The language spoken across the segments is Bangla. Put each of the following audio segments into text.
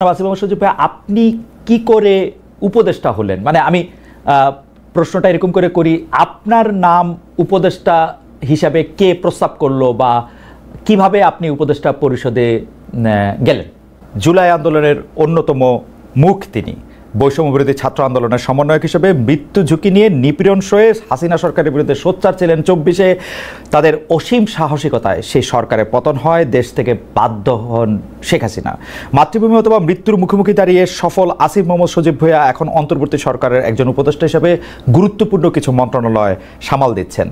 ওয়াসিম সজীব ভাই, আপনি কি করে উপদেষ্টা হলেন? মানে আমি প্রশ্নটা এরকম করে করি, আপনার নাম উপদেষ্টা হিসাবে কে প্রস্তাব করলো বা কিভাবে আপনি উপদেষ্টা পরিষদে গেলেন? জুলাই আন্দোলনের অন্যতম মুখ তিনি, বৈষম্য বিরোধী ছাত্র আন্দোলনের সমন্বয়ক হিসেবে মৃত্যু ঝুঁকি নিয়ে নিপীড়ন সয়ে হাসিনা সরকারের বিরুদ্ধে সোচ্চার ছিলেন। 24-এ তাদের অসীম সাহসিকতায় সেই সরকারের পতন হয়, দেশ থেকে বাধ্য হন শেখ হাসিনা। মাতৃভূমি অথবা মৃত্যুর মুখোমুখি দাঁড়িয়ে সফল আসিফ মোহাম্মদ সজীব ভূঁইয়া এখন অন্তর্বর্তী সরকারের একজন উপদেষ্টা হিসেবে গুরুত্বপূর্ণ কিছু মন্ত্রণালয় সামাল দিচ্ছেন।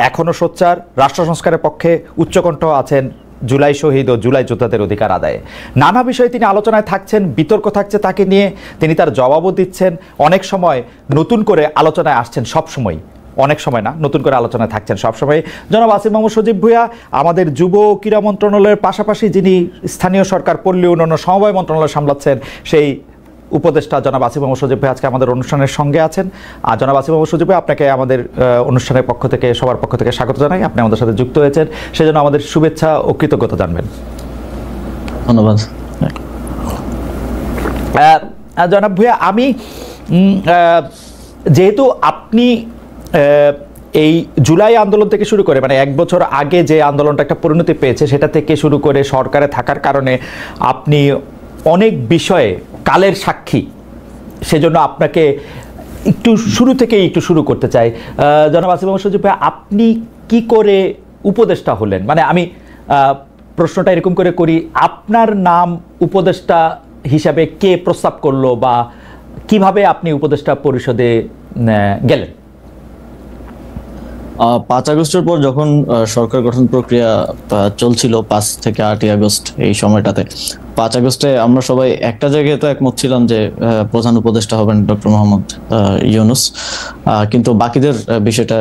এখনও সোচ্চার, রাষ্ট্র সংস্কারের পক্ষে উচ্চকণ্ঠ আছেন জুলাই শহীদ ও জুলাই যোদ্ধাদের অধিকার আদায়ে। নানা বিষয়ে তিনি আলোচনায় থাকছেন, বিতর্ক থাকছে তাকে নিয়ে, তিনি তার জবাবও দিচ্ছেন। অনেক সময় নতুন করে আলোচনায় আসছেন, সবসময়, অনেক সময় না, নতুন করে আলোচনায় থাকছেন সবসময়। জনাব আসিফ মোহাম্মদ সজীব ভূঁইয়া আমাদের যুব ক্রীড়া মন্ত্রণালয়ের পাশাপাশি যিনি স্থানীয় সরকার, পল্লী উন্নয়ন, সমবায় মন্ত্রণালয় সামলাচ্ছেন, সেই উপদেষ্টা জনাব আসিফ মোহাম্মদ সজীব ভাই আজকে আমাদের অনুষ্ঠানের সঙ্গে আছেন। আর জনাব আসিফ মোহাম্মদ সজীব ভাই, আপনাকে আমাদের অনুষ্ঠানের পক্ষ থেকে, সবার পক্ষ থেকে স্বাগত জানাই। আপনি আমাদের সাথে যুক্ত হয়েছেন, সেজন্য আমাদের শুভেচ্ছা ও কৃতজ্ঞতা জানবেন। ধন্যবাদ। জনাব ভূঁইয়া, আমি যেহেতু আপনি এই জুলাই আন্দোলন থেকে শুরু করে, মানে 1 বছর আগে যে আন্দোলনটা একটা পরিণতি পেয়েছে, সেটা থেকে শুরু করে সরকারে থাকার কারণে আপনি অনেক বিষয়ে কালের সাক্ষী, সেজন্য আপনাকে একটু শুরু থেকেই একটু শুরু করতে চাই। জনাব আসিফ মোহাম্মদ সজীব ভাই, আপনি কি করে উপদেষ্টা হলেন? মানে আমি প্রশ্নটা এরকম করে করি, আপনার নাম উপদেষ্টা হিসাবে কে প্রস্তাব করলো বা কিভাবে আপনি উপদেষ্টা পরিষদে গেলেন? 5 আগস্টের পর যখন সরকার গঠন প্রক্রিয়া চলছিল, 5 থেকে 8 আগস্ট, এই সময়টাতে 5 আগস্টে আমরা সবাই একটা জায়গায় তো একমত ছিলাম যে প্রধান উপদেষ্টা হবেন ডক্টর মোহাম্মদ ইউনূস, কিন্তু বাকিদের বিষয়টা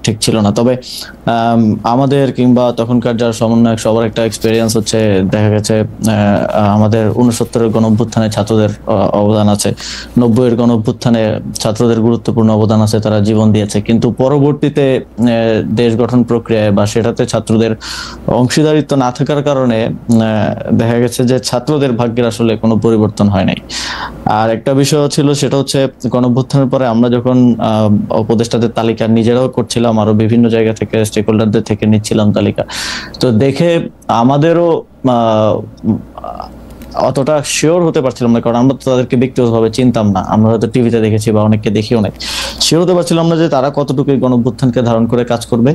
ঠিক ছিল না। তবে আমাদের কিংবা তখনকার যারা সমন্বয়ক, সবার একটা এক্সপেরিয়েন্স হচ্ছে, দেখা গেছে আমাদের 69-এর গণঅভ্যুত্থানে ছাত্রদের অবদান আছে, 90-এর গণঅভ্যুত্থানে ছাত্রদের গুরুত্বপূর্ণ অবদান আছে, তারা জীবন দিয়েছে। কিন্তু পরবর্তীতে দেশ গঠন প্রক্রিয়ায় বা সেটাতে ছাত্রদের অংশীদারিত্ব না থাকার কারণে দেখা গেছে যে ছাত্রদের ভাগ্যের আসলে কোনো পরিবর্তন হয় নাই। আর একটা বিষয় ছিল, সেটা হচ্ছে গণঅভ্যুত্থানের পরে আমরা যখন উপদেষ্টাদের তালিকা নিজেরাও করছিলাম, আরো বিভিন্ন জায়গা থেকে স্টেক হোল্ডারদের থেকে নিচ্ছিলাম তালিকা, তো দেখে আমাদেরও অতটা শিওর হতে পারছিলাম না, কারণ আমরা তো তাদেরকে ব্যক্তিগতভাবে চিনতাম না, আমরা হয়তো টিভিতে দেখেছি বা অনেককে দেখিও নাই, শিওর হতে পারছিলাম না যে তারা কতটুকু গণঅভ্যুত্থানকে ধারণ করে কাজ করবে।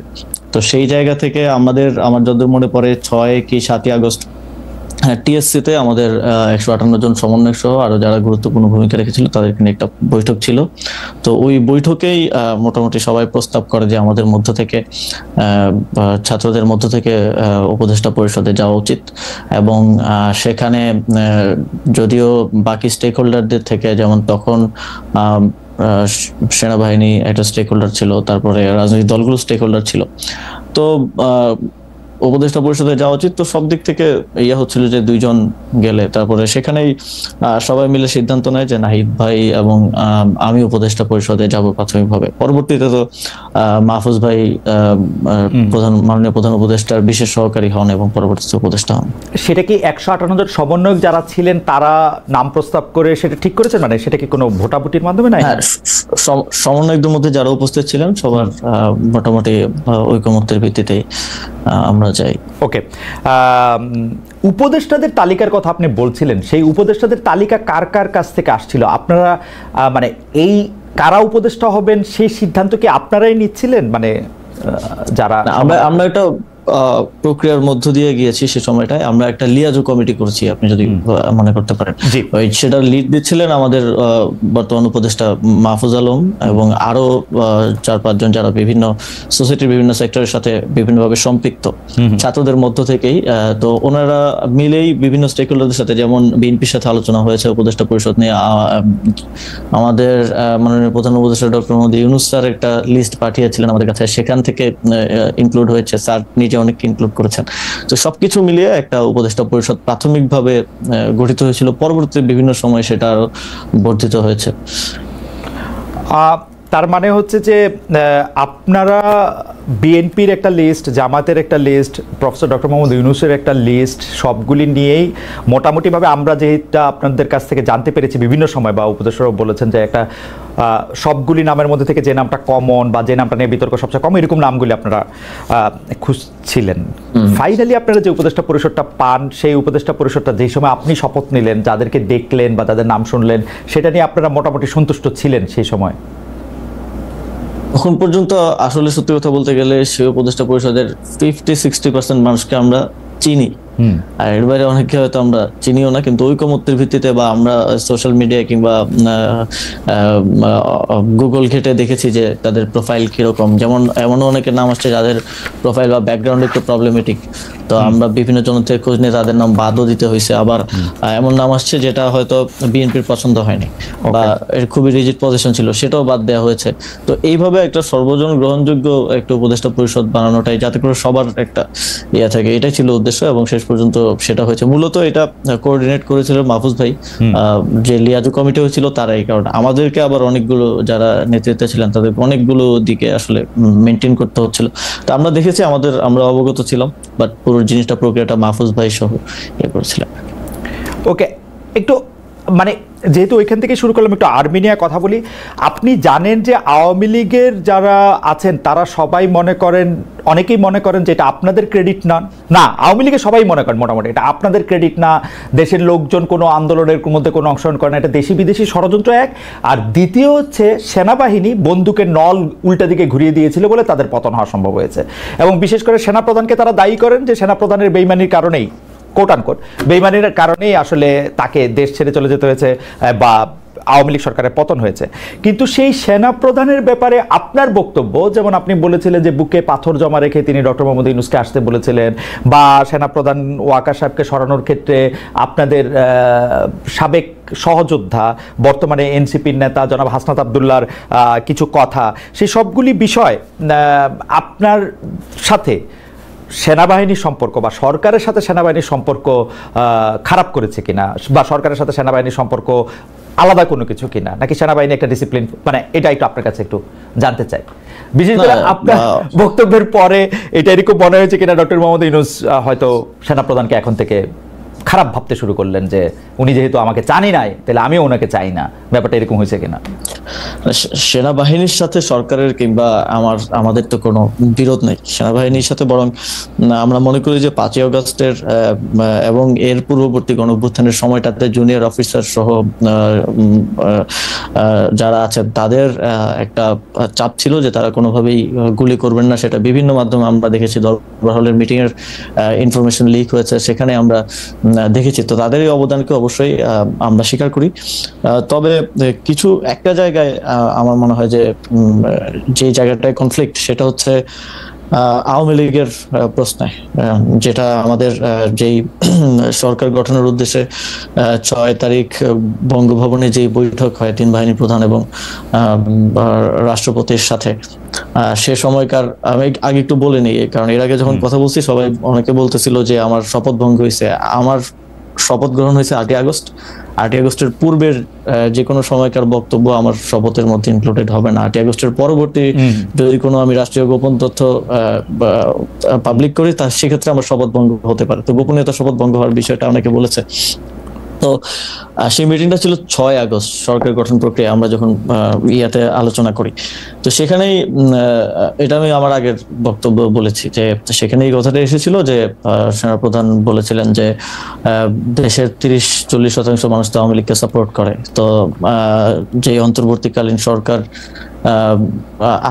তো সেই জায়গা থেকে আমার যতদূর মনে পড়ে 6 কি 7 আগস্ট টিএসসিতে আমাদের 158 জন সমন্বয়ক সহ আরো যারা গুরুত্বপূর্ণ ভূমিকা রেখেছিল তাদেরকে নিয়ে একটা বৈঠক ছিল। তো ওই বৈঠকেই মোটামুটি সবাই প্রস্তাব করে যে আমাদের মধ্য থেকে, ছাত্রদের মধ্য থেকে উপদেষ্টা পরিষদে যাওয়া উচিত। এবং সেখানে যদিও বাকি স্টেক হোল্ডারদের থেকে, যেমন তখন সেনাবাহিনী একটা স্টেক হোল্ডার ছিল, তারপরে রাজনৈতিক দলগুলো স্টেক হোল্ডার ছিল, তো উপদেষ্টা পরিষদে যাওয়া উচিত। তো সব দিক থেকে ইয়ে হচ্ছিল যে 2 জন গেলে, তারপরে সেখানেই সবাই মিলে সিদ্ধান্ত নেয় যে নাহিদ ভাই এবং আমি উপদেষ্টা পরিষদে যাব প্রাথমিকভাবে। পরবর্তীতে তো মাহফুজ ভাই মাননীয় প্রধান উপদেষ্টার বিশেষ সহকারী হন এবং পরবর্তীতে উপদেষ্টা হন। সেটা কি 158 জন সমন্বয়ক যারা ছিলেন তারা নাম প্রস্তাব করে সেটা ঠিক করেছেন? মানে সেটা কি কোনো ভোটাভুটির মাধ্যমে? না, সমন্বয়কদের মধ্যে যারা উপস্থিত ছিলেন সবার মোটামুটি ঐকমত্যের ভিত্তিতে আমরা যাই। ওকে, উপদেষ্টাদের তালিকার কথা আপনি বলছিলেন, সেই উপদেষ্টাদের তালিকা কার কার কাছ থেকে আসছিল? আপনারা মানে এই কারা উপদেষ্টা হবেন সেই সিদ্ধান্ত কি আপনারাই নিচ্ছিলেন? মানে যারা আমরা একটা প্রক্রিয়ার মধ্য দিয়ে গিয়েছি, সে সময়টায় আমরা একটা লিয়াজো কমিটি করছি, আপনি যদি মনে করতে পারেন। সেটার লিড দিচ্ছিলেন আমাদের বর্তমান উপদেষ্টা মাহফুজ আলম এবং আরো 4-5 জন যারা বিভিন্ন সোসাইটির বিভিন্ন সেক্টরের সাথে বিভিন্নভাবে সম্পৃক্ত, ছাত্রদের মধ্য থেকেই। তো ওনারা মিলেই বিভিন্ন স্টেক হোল্ডারদের সাথে, যেমন বিএনপির সাথে আলোচনা হয়েছে উপদেষ্টা পরিষদ নিয়ে, আমাদের মাননীয় প্রধান উপদেষ্টা ডক্টর মোহাম্মদ ইউনূস স্যার একটা লিস্ট পাঠিয়েছিলেন আমাদের কাছে, সেখান থেকে ইনক্লুড হয়েছে, স্যার নিজে অনেককে ইনক্লুড করেছেন। তো সবকিছু মিলিয়ে একটা উপদেষ্টা পরিষদ প্রাথমিকভাবে গঠিত হয়েছিল, পরবর্তীতে বিভিন্ন সময় সেটা আরো বর্ধিত হয়েছে। তার মানে হচ্ছে যে আপনারা বিএনপির একটা লিস্ট, জামাতের একটা লিস্ট, প্রফেসর ডক্টর মোহাম্মদ ইউনূসের একটা লিস্ট, সবগুলি নিয়েই মোটামুটিভাবে আমরা যেটা আপনাদের কাছ থেকে জানতে পেরেছি বিভিন্ন সময়, বা উপদেষ্টারাও বলেছেন যে একটা সবগুলি নামের মধ্যে থেকে যে নামটা কমন বা যে নামটা নিয়ে বিতর্ক সবচেয়ে কম, এরকম নামগুলি আপনারা খুঁজছিলেন। ফাইনালি আপনারা যে উপদেষ্টা পরিষদটা পান, সেই উপদেষ্টা পরিষদটা যেই সময় আপনি শপথ নিলেন, যাদেরকে দেখলেন বা যাদের নাম শুনলেন, সেটা নিয়ে আপনারা মোটামুটি সন্তুষ্ট ছিলেন সেই সময়? এখন পর্যন্ত আসলে সত্যি কথা বলতে গেলে সেই উপদেষ্টা পরিষদের 50-60% মানুষকে আমরা চিনি, আর এর বাইরে অনেকে হয়তো আমরা চিনিও না, কিন্তু ঐকমত্যের ভিত্তিতে বা আমরা সোশ্যাল মিডিয়া কিংবা গুগল ঘেটে দেখেছি যে তাদের প্রোফাইল কিরকম। যেমন এমনও অনেকের নাম আসছে যাদের প্রোফাইল বা ব্যাকগ্রাউন্ড একটু প্রবলেমেটিক, তো আমরা বিভিন্ন জন থেকে খোঁজ নিয়ে তাদের নাম বাদও দিতে হয়েছে। আবার এমন নাম আসছে যেটা হয়তো বিএনপির পছন্দ হয়নি বা এর খুবই রিজিড পজিশন ছিল, সেটাও বাদ দেওয়া হয়েছে। তো এইভাবে একটা সর্বজন গ্রহণযোগ্য একটা উপদেষ্টা পরিষদ বানানোটাই, যাতে করে সবার একটা ইয়ে থাকে, এটাই ছিল উদ্দেশ্য এবং শেষ পর্যন্ত সেটা হয়েছে। মূলত এটা কোঅর্ডিনেট করেছিল মাহফুজ ভাই, যে লিয়াজু কমিটি হয়েছিল তারা। এই কারণে আমাদেরকে আবার অনেকগুলো যারা নেতৃত্বে ছিলেন তাদের অনেকগুলো দিকে আসলে মেনটেন করতে হচ্ছিল। তো আমরা দেখেছি, আমরা অবগত ছিলাম, বাট পুরো জিনিসটা প্রক্রিয়াটা মাহফুজ ভাই সহ ইয়ে করেছিলেন। ওকে, একটু মানে যেহেতু ওইখান থেকে শুরু করলাম, একটু আর্মেনিয়া কথা বলি। আপনি জানেন যে আওয়ামী লীগের যারা আছেন তারা সবাই মনে করেন, অনেকেই মনে করেন যে এটা আপনাদের ক্রেডিট না, আওয়ামী লীগের সবাই মনে করেন মোটামুটি এটা আপনাদের ক্রেডিট না, দেশের লোকজন কোনো আন্দোলনের মধ্যে কোনো অংশগ্রহণ করে না, এটা দেশি বিদেশি ষড়যন্ত্র এক। আর দ্বিতীয় হচ্ছে সেনাবাহিনী বন্দুকের নল উল্টা দিকে ঘুরিয়ে দিয়েছিল বলে তাদের পতন হওয়া সম্ভব হয়েছে। এবং বিশেষ করে সেনাপ্রধানকে তারা দায়ী করেন যে সেনাপ্রধানের বেইমানির কারণেই, কোট আনকোট বেইমানির কারণেই আসলে তাকে দেশ ছেড়ে চলে যেতে হয়েছে বা আওয়ামী লীগ সরকারের পতন হয়েছে। কিন্তু সেই সেনাপ্রধানের ব্যাপারে আপনার বক্তব্য, যেমন আপনি বলেছিলেন যে বুকে পাথর জমা রেখে তিনি ডক্টর মোহাম্মদ ইউনূসকে আসতে বলেছিলেন, বা সেনাপ্রধান ওয়াকার সাহেবকে সরানোর ক্ষেত্রে আপনাদের সাবেক সহযোদ্ধা বর্তমানে এনসিপির নেতা জনাব হাসনাত আবদুল্লাহর কিছু কথা, সেই সবগুলি বিষয় আপনার সাথে সেনাবাহিনীর সম্পর্ক বা সরকারের সাথে সেনাবাহিনীর সম্পর্ক খারাপ করেছে কিনা, বা সরকারের সাথে সেনাবাহিনীর সম্পর্ক আলাদা কোনো কিছু কিনা, নাকি সেনাবাহিনী একটা ডিসিপ্লিন, মানে এটা একটু আপনার কাছে একটু জানতে চাই। বিশেষ করে আপনার বক্তব্যের পরে এটা এরকম মনে হয়েছে কিনা ডক্টর মোহাম্মদ ইউনূস হয়তো সেনাপ্রধানকে এখন থেকে খারাপ ভাবতে শুরু করলেন যে উনি যেহেতু আমাকে চানি নাই তাহলে আমিও ওনাকে চাই না, ব্যাপারটা এরকম হয়েছে কিনা? সেনাবাহিনীর সাথে সরকারের কিংবা আমাদের তো কোনো বিরোধ নেই সেনাবাহিনীর সাথে, বরং আমরা মনে করি যে 5ই আগস্টের এবং এর পূর্ববর্তী গণঅভ্যুত্থানের সময়টাতে জুনিয়র অফিসার সহ যারা আছেন তাদের একটা চাপ ছিল যে তারা কোনোভাবেই গুলি করবেন না। সেটা বিভিন্ন মাধ্যমে আমরা দেখেছি, দরবার হলের মিটিং এর ইনফরমেশন লিক হয়েছে, সেখানে আমরা দেখেছি। তো তাদের এই অবদানকে অবশ্যই আমরা স্বীকার করি। তবে কিছু একটা জায়গায় আমার মনে হয় যে জায়গাটায় কনফ্লিক্ট, সেটা হচ্ছে আওয়ামী লীগের প্রশ্নে, যেটা আমাদের যেই সরকার গঠনের উদ্দেশ্যে 6 তারিখ বঙ্গভবনে যেই বৈঠক হয় 3 বাহিনী প্রধান এবং রাষ্ট্রপতির সাথে, সে সময়কার আমি আগে একটু বলে নিই, কারণ এর আগে যখন কথা বলছি সবাই অনেকে বলতেছিল যে আমার শপথ ভঙ্গ হয়েছে। আমার শপথ গ্রহণ হয়েছে 8ই আগস্ট। 8ই আগস্টের পূর্বের যে কোনো সময়কার বক্তব্য আমার শপথের মধ্যে ইনক্লুডেড হবে না। 8ই আগস্টের পরবর্তী যদি কোনো আমি রাষ্ট্রীয় গোপন তথ্য পাবলিক করি, তা সেক্ষেত্রে আমার শপথ ভঙ্গ হতে পারে। তো গোপনীয়তা শপথ ভঙ্গ হওয়ার বিষয়টা অনেকে বলেছে। তো সেই মিটিংটা ছিল 6 আগস্ট, সরকার গঠন প্রক্রিয়া আমরা যখন ইয়াতে আলোচনা করি। তো সেখানেই এটা আমি আমার আগের বক্তব্য বলেছি যে সেখানে এই কথাটা এসেছিল যে সেনাপ্রধান বলেছিলেন যে দেশের 30-40% মানুষ তো আওয়ামী লীগকে সাপোর্ট করে। তো যে অন্তর্বর্তীকালীন সরকার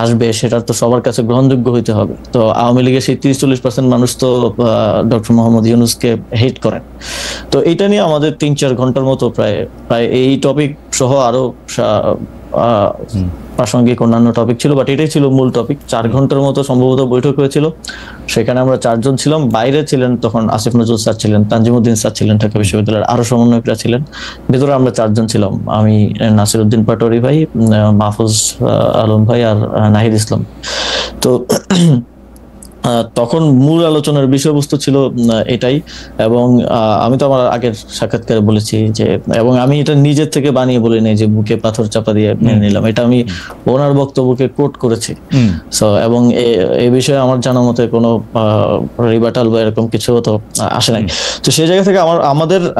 আসবে সেটার তো সবার কাছে গ্রহণযোগ্য হইতে হবে। তো আওয়ামী লীগের সেই 30-40% মানুষ তো ডক্টর মোহাম্মদ ইউনূসকে হেট করেন। তো এটা নিয়ে আমাদের 3-4 ঘন্টার মতো প্রায় এই টপিক সহ আরো প্রাসঙ্গিক অন্যান্য টপিক ছিল, বাট এটাই ছিল মূল টপিক। 4 ঘন্টার মতো সম্ভবত বৈঠক হয়েছিল। সেখানে আমরা 4 জন ছিলাম। বাইরে ছিলেন তখন আসিফ নজরুল স্যার ছিলেন, তানজিমউদ্দিন স্যার ছিলেন ঢাকা বিশ্ববিদ্যালয়ের, আরো সমন্বয়করা ছিলেন। ভেতরে আমরা 4 জন ছিলাম, আমি, নাসিরউদ্দিন পাটোয়ারি ভাই, মাহফুজ আলম ভাই আর নাহিদ ইসলাম। তো তখন মূল আলোচনার বিষয়বস্তু ছিল এটাই। এবং আমি তো আমার আগের সাক্ষাৎকারে বলেছি যে, এবং আমি এটা নিজের থেকে বানিয়ে বলি নাই যে বুকে পাথর চাপা দিয়ে মেনে নিলাম, এটা আমি ওনার বক্তব্যকে কোট করেছি। সো এবং এই বিষয়ে আমার জানা মতে কোনো রিবাটাল বা এরকম কিছু তো আসে নাই। তো সেই জায়গা থেকে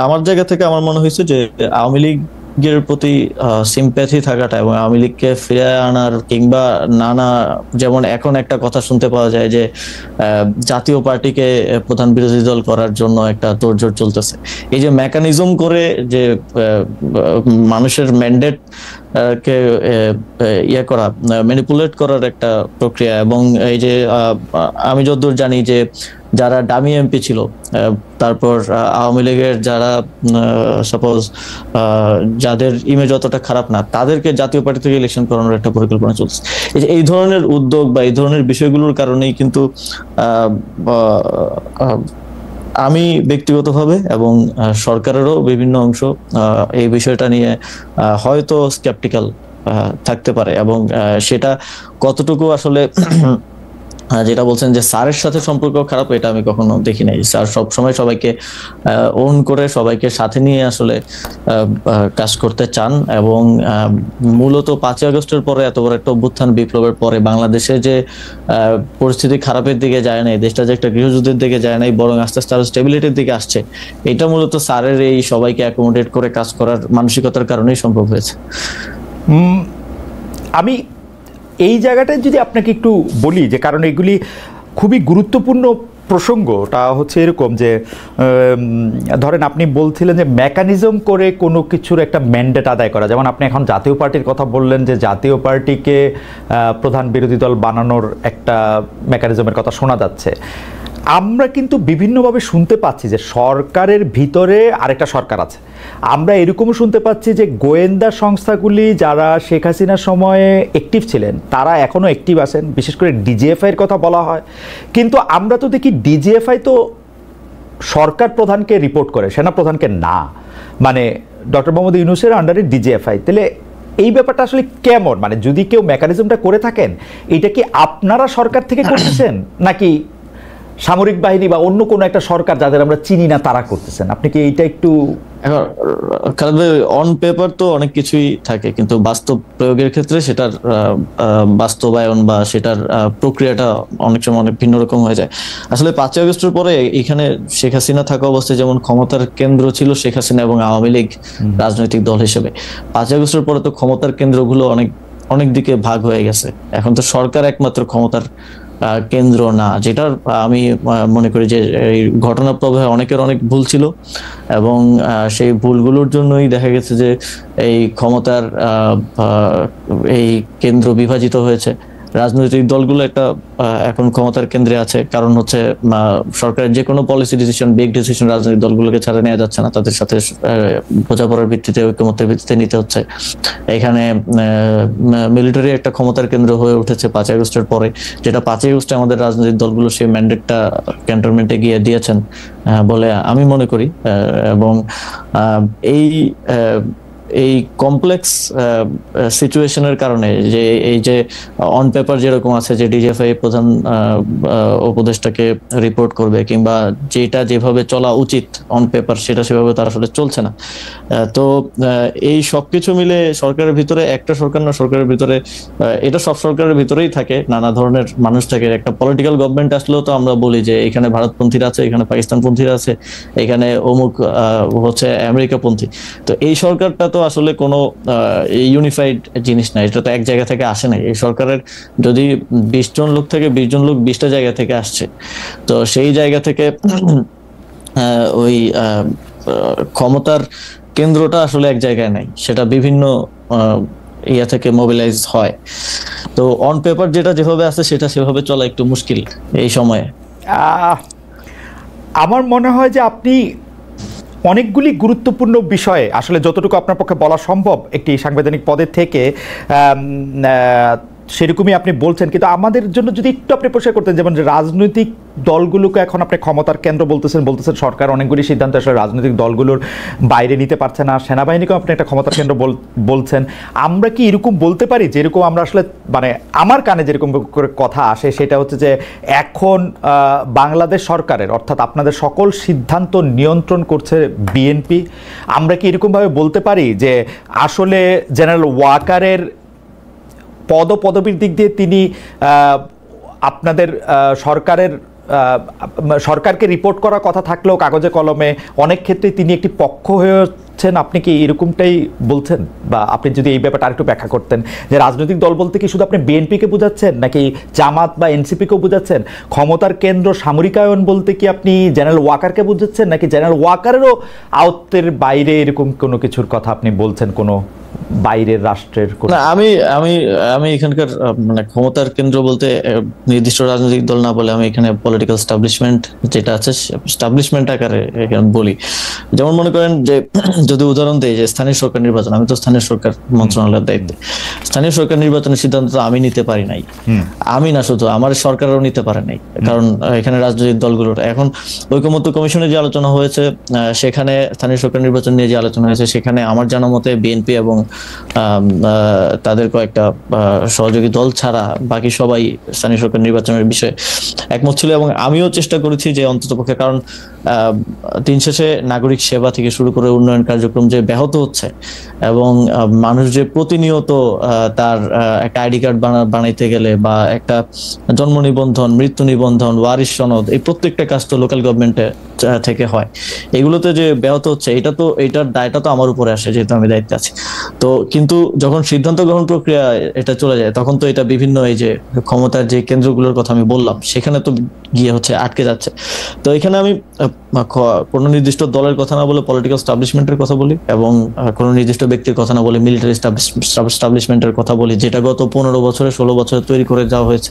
আমার জায়গা থেকে আমার মনে হয়েছে যে আওয়ামী লীগের প্রতি সিম্প্যাথি থাকাটা এবং আওয়ামী লীগকে ফিরে আনার, কিংবা নানা, যেমন এখন একটা কথা শুনতে পাওয়া যায় যে জাতীয় পার্টিকে প্রধান বিরোধী দল করার জন্য একটা তোড়জোড় চলতেছে। এই যে মেকানিজম করে যে মানুষের ম্যান্ডেট কে ইয়ে করা, ম্যানিপুলেট করার একটা প্রক্রিয়া। এবং এই যে আমি যতদূর জানি যে যারা ডামি এমপি ছিল, তারপর আওয়ামী লীগের যারা সাপোজ যাদের ইমেজ অতটা খারাপ না, তাদেরকে জাতীয় পার্টি থেকে ইলেকশন করানোর একটা পরিকল্পনা চলছে। এই ধরনের উদ্যোগ বা এই ধরনের বিষয়গুলোর কারণেই কিন্তু আমি ব্যক্তিগতভাবে এবং সরকারেরও বিভিন্ন অংশ এই বিষয়টা নিয়ে হয়তো স্কেপটিক্যাল থাকতে পারে। এবং সেটা কতটুকু আসলে যেটা বলছেন যে স্যারের সাথে সম্পর্ক খারাপ, এটা আমি কখনো দেখি নাই। স্যার সবসময় সবাইকে ওন করে, সবাইকে সাথে নিয়ে আসলে কাজ করতে চান। এবং মূলত 5ই আগস্টের পরে, এত বড় একটা অভ্যুত্থান বিপ্লবের পরে বাংলাদেশে যে পরিস্থিতি খারাপের দিকে যায় নাই, দেশটা যে একটা গৃহযুদ্ধের দিকে যায় নাই, বরং আস্তে আস্তে আরো স্টেবিলিটির দিকে আসছে, এটা মূলত স্যারের এই সবাইকে অ্যাকোমোডেট করে কাজ করার মানসিকতার কারণেই সম্ভব হয়েছে। আমি এই জায়গাটায় যদি আপনাকে একটু বলি, যে কারণ এগুলি খুবই গুরুত্বপূর্ণ প্রসঙ্গটা হচ্ছে এরকম যে ধরেন আপনি বলছিলেন যে মেকানিজম করে কোনো কিছুর একটা ম্যান্ডেট আদায় করা, যেমন আপনি এখন জাতীয় পার্টির কথা বললেন যে জাতীয় পার্টিকে প্রধান বিরোধী দল বানানোর একটা মেকানিজমের কথা শোনা যাচ্ছে। আমরা কিন্তু বিভিন্নভাবে শুনতে পাচ্ছি যে সরকারের ভিতরে আরেকটা সরকার আছে। আমরা এরকমও শুনতে পাচ্ছি যে গোয়েন্দা সংস্থাগুলি যারা শেখ হাসিনার সময়ে অ্যাক্টিভ ছিলেন তারা এখনও অ্যাক্টিভ আছেন, বিশেষ করে ডিজিএফআইয়ের কথা বলা হয়। কিন্তু আমরা তো দেখি ডিজিএফআই তো সরকার প্রধানকে রিপোর্ট করে, সেনা প্রধানকে না। মানে ডক্টর মোহাম্মদ ইউনূসের আন্ডারে ডিজিএফআই। তাহলে এই ব্যাপারটা আসলে কেমন? মানে যদি কেউ মেকানিজমটা করে থাকেন, এটা কি আপনারা সরকার থেকে করতেছেন নাকি সামরিক বাহিনী বা অন্য কোনো একটা সরকার যাদের আমরা চিনি না তারা করতেছেন? আপনি কি এইটা একটু এখন অন পেপার তো অনেক কিছুই থাকে, কিন্তু বাস্তব প্রয়োগের ক্ষেত্রে সেটার বাস্তবায়ন বা সেটার প্রক্রিয়াটা অনেক সময় অনেক ভিন্ন রকম হয়ে যায়। আসলে 5ই আগস্টের পরে এখানে শেখ হাসিনা থাকা অবস্থায় যেমন ক্ষমতার কেন্দ্র ছিল শেখ হাসিনা এবং আওয়ামী লীগ রাজনৈতিক দল হিসেবে, 5ই আগস্টের পরে তো ক্ষমতার কেন্দ্রগুলো অনেক দিকে ভাগ হয়ে গেছে। এখন তো সরকার একমাত্র ক্ষমতার কেন্দ্র না, যেটার আমি মনে করি যে এই ঘটনা প্রবাহে অনেকের অনেক ভুল ছিল। এবং সেই ভুলগুলোর জন্যই দেখা গেছে যে এই ক্ষমতার এই কেন্দ্র বিভাজিত হয়েছে। রাজনৈতিক দলগুলো একটা এখন ক্ষমতার কেন্দ্রে আছে, কারণ হচ্ছে সরকারের যে কোনো পলিসি ডিসিশন, বিগ ডিসিশন রাজনৈতিক দলগুলোকে ছাড়া নেওয়া যাচ্ছে না, তাদের সাথে বোঝাপড়ার ভিত্তিতে, ঐকমত্যের ভিত্তিতে নিতে হচ্ছে। এখানে মিলিটারি একটা ক্ষমতার কেন্দ্র হয়ে উঠেছে 5ই আগস্টের পরে, যেটা 5ই আগস্টে আমাদের রাজনৈতিক দলগুলো সেই ম্যান্ডেটটা ক্যান্টনমেন্টে গিয়ে দিয়েছেন বলে আমি মনে করি। এবং এই কমপ্লেক্স সিচুয়েশনের কারণে যে এই যে অন পেপার যেরকম আছে যে ডিজিএফআই প্রধান উপদেষ্টাকে রিপোর্ট করবে, কিংবা যেটা যেভাবে চলা উচিত অন পেপার সেটা সেভাবে তার আসলে চলছে না। তো এই সবকিছু মিলে সরকারের ভিতরে, একটা সরকার না, সরকারের ভিতরে এটা সব সরকারের ভিতরেই থাকে, নানা ধরনের মানুষ থাকে। একটা পলিটিক্যাল গভর্নমেন্ট আসলেও তো আমরা বলি যে এখানে ভারতপন্থীরা আছে, এখানে পাকিস্তানপন্থীরা আছে, এখানে অমুক হচ্ছে আমেরিকাপন্থী। তো এই সরকারটা তো আসলে কোনো ইউনিফাইড জিনিস না, এটা তো এক জায়গা থেকে আসে না। এই সরকারের যদি 20 জন লোক থেকে 20 জন লোক 20টা জায়গা থেকে আসছে, তো সেই জায়গা থেকে ওই ক্ষমতার কেন্দ্রটা আসলে এক জায়গায় নাই, সেটা বিভিন্ন ইয়া থেকে মোবিলাইজ হয়। তো অন পেপার যেটা যেভাবে আছে সেটা সেভাবে চলা একটু মুশকিল এই সময়ে। আমার মনে হয় যে আপনি অনেকগুলি গুরুত্বপূর্ণ বিষয়ে আসলে যতটুকু আপনার পক্ষে বলা সম্ভব একটি সাংবিধানিক পদের থেকে সেরকমই আপনি বলছেন। কিন্তু আমাদের জন্য যদি একটু আপনি পরিষ্কার করতেন, যেমন রাজনৈতিক দলগুলোকে এখন আপনি ক্ষমতার কেন্দ্র বলতেছেন, সরকার অনেকগুলি সিদ্ধান্ত আসলে রাজনৈতিক দলগুলোর বাইরে নিতে পারছে না, সেনাবাহিনীকেও আপনি একটা ক্ষমতার কেন্দ্র বলছেন। আমরা কি এরকম বলতে পারি, যেরকম আমরা আসলে মানে আমার কানে যেরকম করে কথা আসে সেটা হচ্ছে যে এখন বাংলাদেশ সরকারের অর্থাৎ আপনাদের সকল সিদ্ধান্ত নিয়ন্ত্রণ করছে বিএনপি? আমরা কি এরকমভাবে বলতে পারি যে আসলে জেনারেল ওয়াকারের পদপদবীর দিক দিয়ে তিনি আপনাদের সরকারকে রিপোর্ট করার কথা থাকলেও কাগজে কলমে অনেক ক্ষেত্রে তিনি একটি পক্ষ হয়েছেন? আপনি কি এরকমটাই বলছেন? বা আপনি যদি এই ব্যাপারটা আরেকটু ব্যাখ্যা করতেন যে রাজনৈতিক দল বলতে কি শুধু আপনি বিএনপিকে বোঝাচ্ছেন নাকি জামাত বা এনসিপিকেও বোঝাচ্ছেন? ক্ষমতার কেন্দ্র সামরিকায়ন বলতে কি আপনি জেনারেল ওয়াকারকে বোঝাচ্ছেন নাকি জেনারেল ওয়াকারেরও আয়ত্তের বাইরে এরকম কোনো কিছুর কথা আপনি বলছেন, কোনো বাইরের রাষ্ট্রের? না, আমি আমি আমি এখানকার মানে ক্ষমতার কেন্দ্র বলতে নির্দিষ্ট রাজনৈতিক দল না বলে আমি এখানে পলিটিক্যাল স্টাবলিশমেন্ট যেটা আছে স্টাবলিশমেন্ট আকারে এখানে বলি। যেমন মনে করেন যে যদি উদাহরণ দেই যে স্থানীয় সরকার নির্বাচন, আমি তো স্থানীয় সরকার মন্ত্রণালয়ের দায়িত্বে। স্থানীয় সরকার নির্বাচনের সিদ্ধান্ত তো আমি নিতে পারি নাই, আমি না শুধু আমার সরকারও নিতে পারে নাই, কারণ এখানে রাজনৈতিক দলগুলোর এখন ঐকমত্য কমিশনে যে আলোচনা হয়েছে সেখানে স্থানীয় সরকার নির্বাচন নিয়ে যে আলোচনা হয়েছে সেখানে আমার জানা মতে বিএনপি এবং তাদের কয়েকটা সহযোগী দল ছাড়া বাকি সবাই স্থানীয় সরকার নির্বাচনের বিষয়ে একমত ছিল। এবং আমিও চেষ্টা করেছি যে অন্ততপক্ষে, কারণ দিন শেষে নাগরিক সেবা থেকে শুরু করে উন্নয়ন কার্যক্রম যে ব্যাহত হচ্ছে এবং মানুষ যে প্রতিনিয়ত তার একটা আইডি কার্ড বানাইতে গেলে বা একটা জন্ম নিবন্ধন, মৃত্যু নিবন্ধন, ওয়ারিশ সনদ, এই প্রত্যেকটা কাজ তো লোকাল গভর্নমেন্টে থেকে হয়, এগুলোতে যে ব্যাহত হচ্ছে এটার দায়টা তো আমার উপরে আসে যেহেতু আমি দায়িত্বে আছি। তো কিন্তু যখন সিদ্ধান্ত গ্রহণ প্রক্রিয়া এটা চলে যায় তখন তো এটা বিভিন্ন এই যে ক্ষমতার যে কেন্দ্রগুলোর কথা আমি বললাম সেখানে তো গিয়ে হচ্ছে আটকে যাচ্ছে। তো এখানে আমি কোনো নির্দিষ্ট দলের কথা না বলে পলিটিক্যাল স্টাবলিশমেন্টের কথা বলি এবং কোনো নির্দিষ্ট ব্যক্তির কথা না বলে মিলিটারি স্টাবলিশমেন্টের কথা বলি, যেটা গত 15 বছরে 16 বছরে তৈরি করে যাওয়া হয়েছে।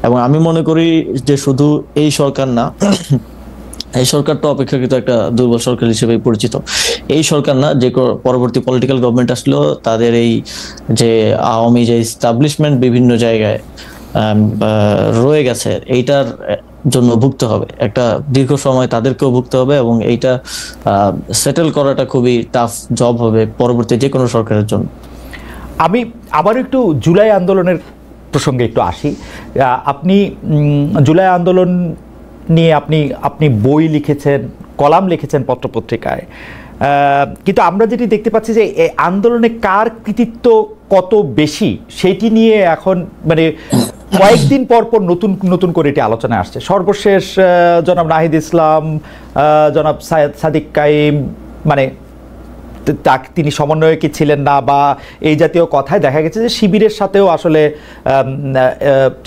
এবং আমি মনে করি যে শুধু এই সরকার না, এই সরকার তো অপেক্ষাকৃত একটা দুর্বল সরকার হিসেবে পরিচিত, এই সরকার না যে পরবর্তী পলিটিক্যাল গভর্নমেন্ট আসলেও তাদের এই যে আওয়ামী যে এস্টাবলিশমেন্ট বিভিন্ন জায়গায় রয়ে গেছে এইটার জন্য ভুগতে হবে, একটা দীর্ঘ সময় তাদেরকেও ভুগতে হবে এবং এইটা সেটেল করাটা খুবই টাফ জব হবে পরবর্তী যে কোনো সরকারের জন্য। আমি আবার একটু জুলাই আন্দোলনের প্রসঙ্গে একটু আসি। আপনি জুলাই আন্দোলন নিয়ে আপনি বই লিখেছেন, কলাম লিখেছেন পত্রপত্রিকায়, কিন্তু আমরা যেটি দেখতে পাচ্ছি যে এই আন্দোলনে কার কৃতিত্ব কত বেশি সেটি নিয়ে এখন মানে কয়েকদিন পর পর নতুন নতুন করে এটি আলোচনায় আসছে। সর্বশেষ জনাব নাহিদ ইসলাম, জনাব সাদিক কাইম, মানে তিনি সমন্বয়কে ছিলেন না বা এই জাতীয় কথায় দেখা গেছে যে শিবিরের সাথেও আসলে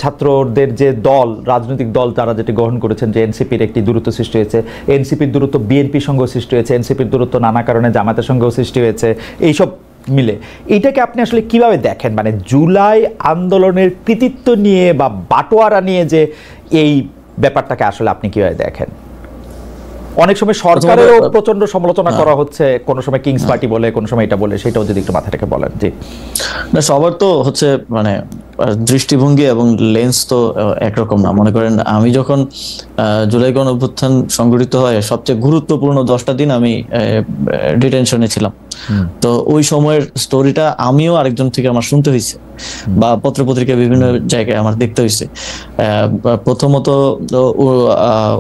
ছাত্রদের যে দল, রাজনৈতিক দল তারা যেটি গ্রহণ করেছেন যে এনসিপির একটি দূরত্ব সৃষ্টি হয়েছে, এনসিপির দূরত্ব বিএনপির সঙ্গেও সৃষ্টি হয়েছে, এনসিপির দূরত্ব নানা কারণে জামাতের সঙ্গেও সৃষ্টি হয়েছে, এইসব মিলে এটাকে আপনি আসলে কিভাবে দেখেন? মানে জুলাই আন্দোলনের কৃতিত্ব নিয়ে বা বাটোয়ারা নিয়ে যে এই ব্যাপারটাকে আসলে আপনি কিভাবে দেখেন? অনেক সময় সরকারেরও প্রচন্ড সমালোচনা করা হচ্ছে, কোন সময় কিংস পার্টি বলে, কোন সময় এটা বলে, সেটাও যদি একটু মাথাটাকে বলেন। জি না, সবার তো হচ্ছে মানে দৃষ্টিভঙ্গি এবং লেন্স তো একরকম না। মনে করেন আমি যখন জুলাই গণ অভ্যুত্থান সংগঠিত হয় সবচেয়ে গুরুত্বপূর্ণ 10টা দিন আমি ডিটেনশনে ছিলাম। তো ওই সময়ের স্টোরিটা আমিও আরেকজন থেকে আমার শুনতে হয়েছে বা পত্রপত্রিকা বিভিন্ন জায়গায় আমার দেখতে হয়েছে। প্রথমত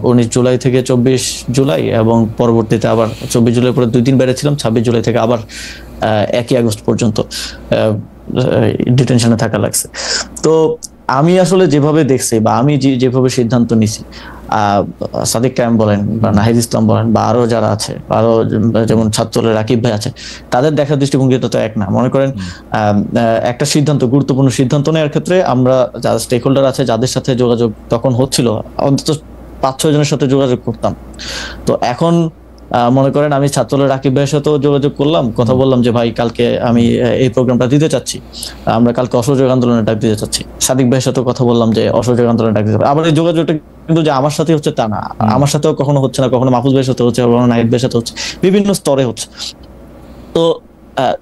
19 জুলাই থেকে 24 জুলাই এবং পরবর্তীতে আবার 24 জুলাই পরে 2 দিন বেড়েছিলাম, 26 জুলাই থেকে আবার 1 আগস্ট পর্যন্ত ডিটেনশনে থাকা লাগছে। তো আমি আসলে যেভাবে দেখছি বা আমি যেভাবে সিদ্ধান্ত নিছি, সাদিক কায়েম বলেন বা নাহিদ ইসলাম বলেন বা আরো যারা আছে, আরো যেমন ছাত্রদলের রাকিব ভাই আছে, তাদের দেখার দৃষ্টিভঙ্গিটা তো এক না। মনে করেন একটা সিদ্ধান্ত, গুরুত্বপূর্ণ সিদ্ধান্ত নেওয়ার ক্ষেত্রে আমরা যারা স্টেক হোল্ডার আছে যাদের সাথে যোগাযোগ তখন হচ্ছিল, অন্তত 5-6 জনের সাথে যোগাযোগ করতাম। তো এখন মনে করেন আমি ছাত্রদলের রাকিব ভাইয়ের সাথেও যোগাযোগ করলাম, কথা বললাম যে ভাই কালকে আমি এই প্রোগ্রামটা দিতে চাচ্ছি, আমরা কালকে অসহযোগ আন্দোলনের ডাক দিতে চাচ্ছি। সাদিক ভাইয়ের সাথেও কথা বললাম যে অসহযোগ আন্দোলনের ডাক দিতে। আবার এই যোগাযোগটা কিন্তু যে আমার সাথে হচ্ছে তা না, আমার সাথেও কখনো হচ্ছে না, কখনো মাহফুজ ভাইয়ের সাথে হচ্ছে, কখনো নাহিদ ভাইয়ের সাথে হচ্ছে, বিভিন্ন স্তরে হচ্ছে। তো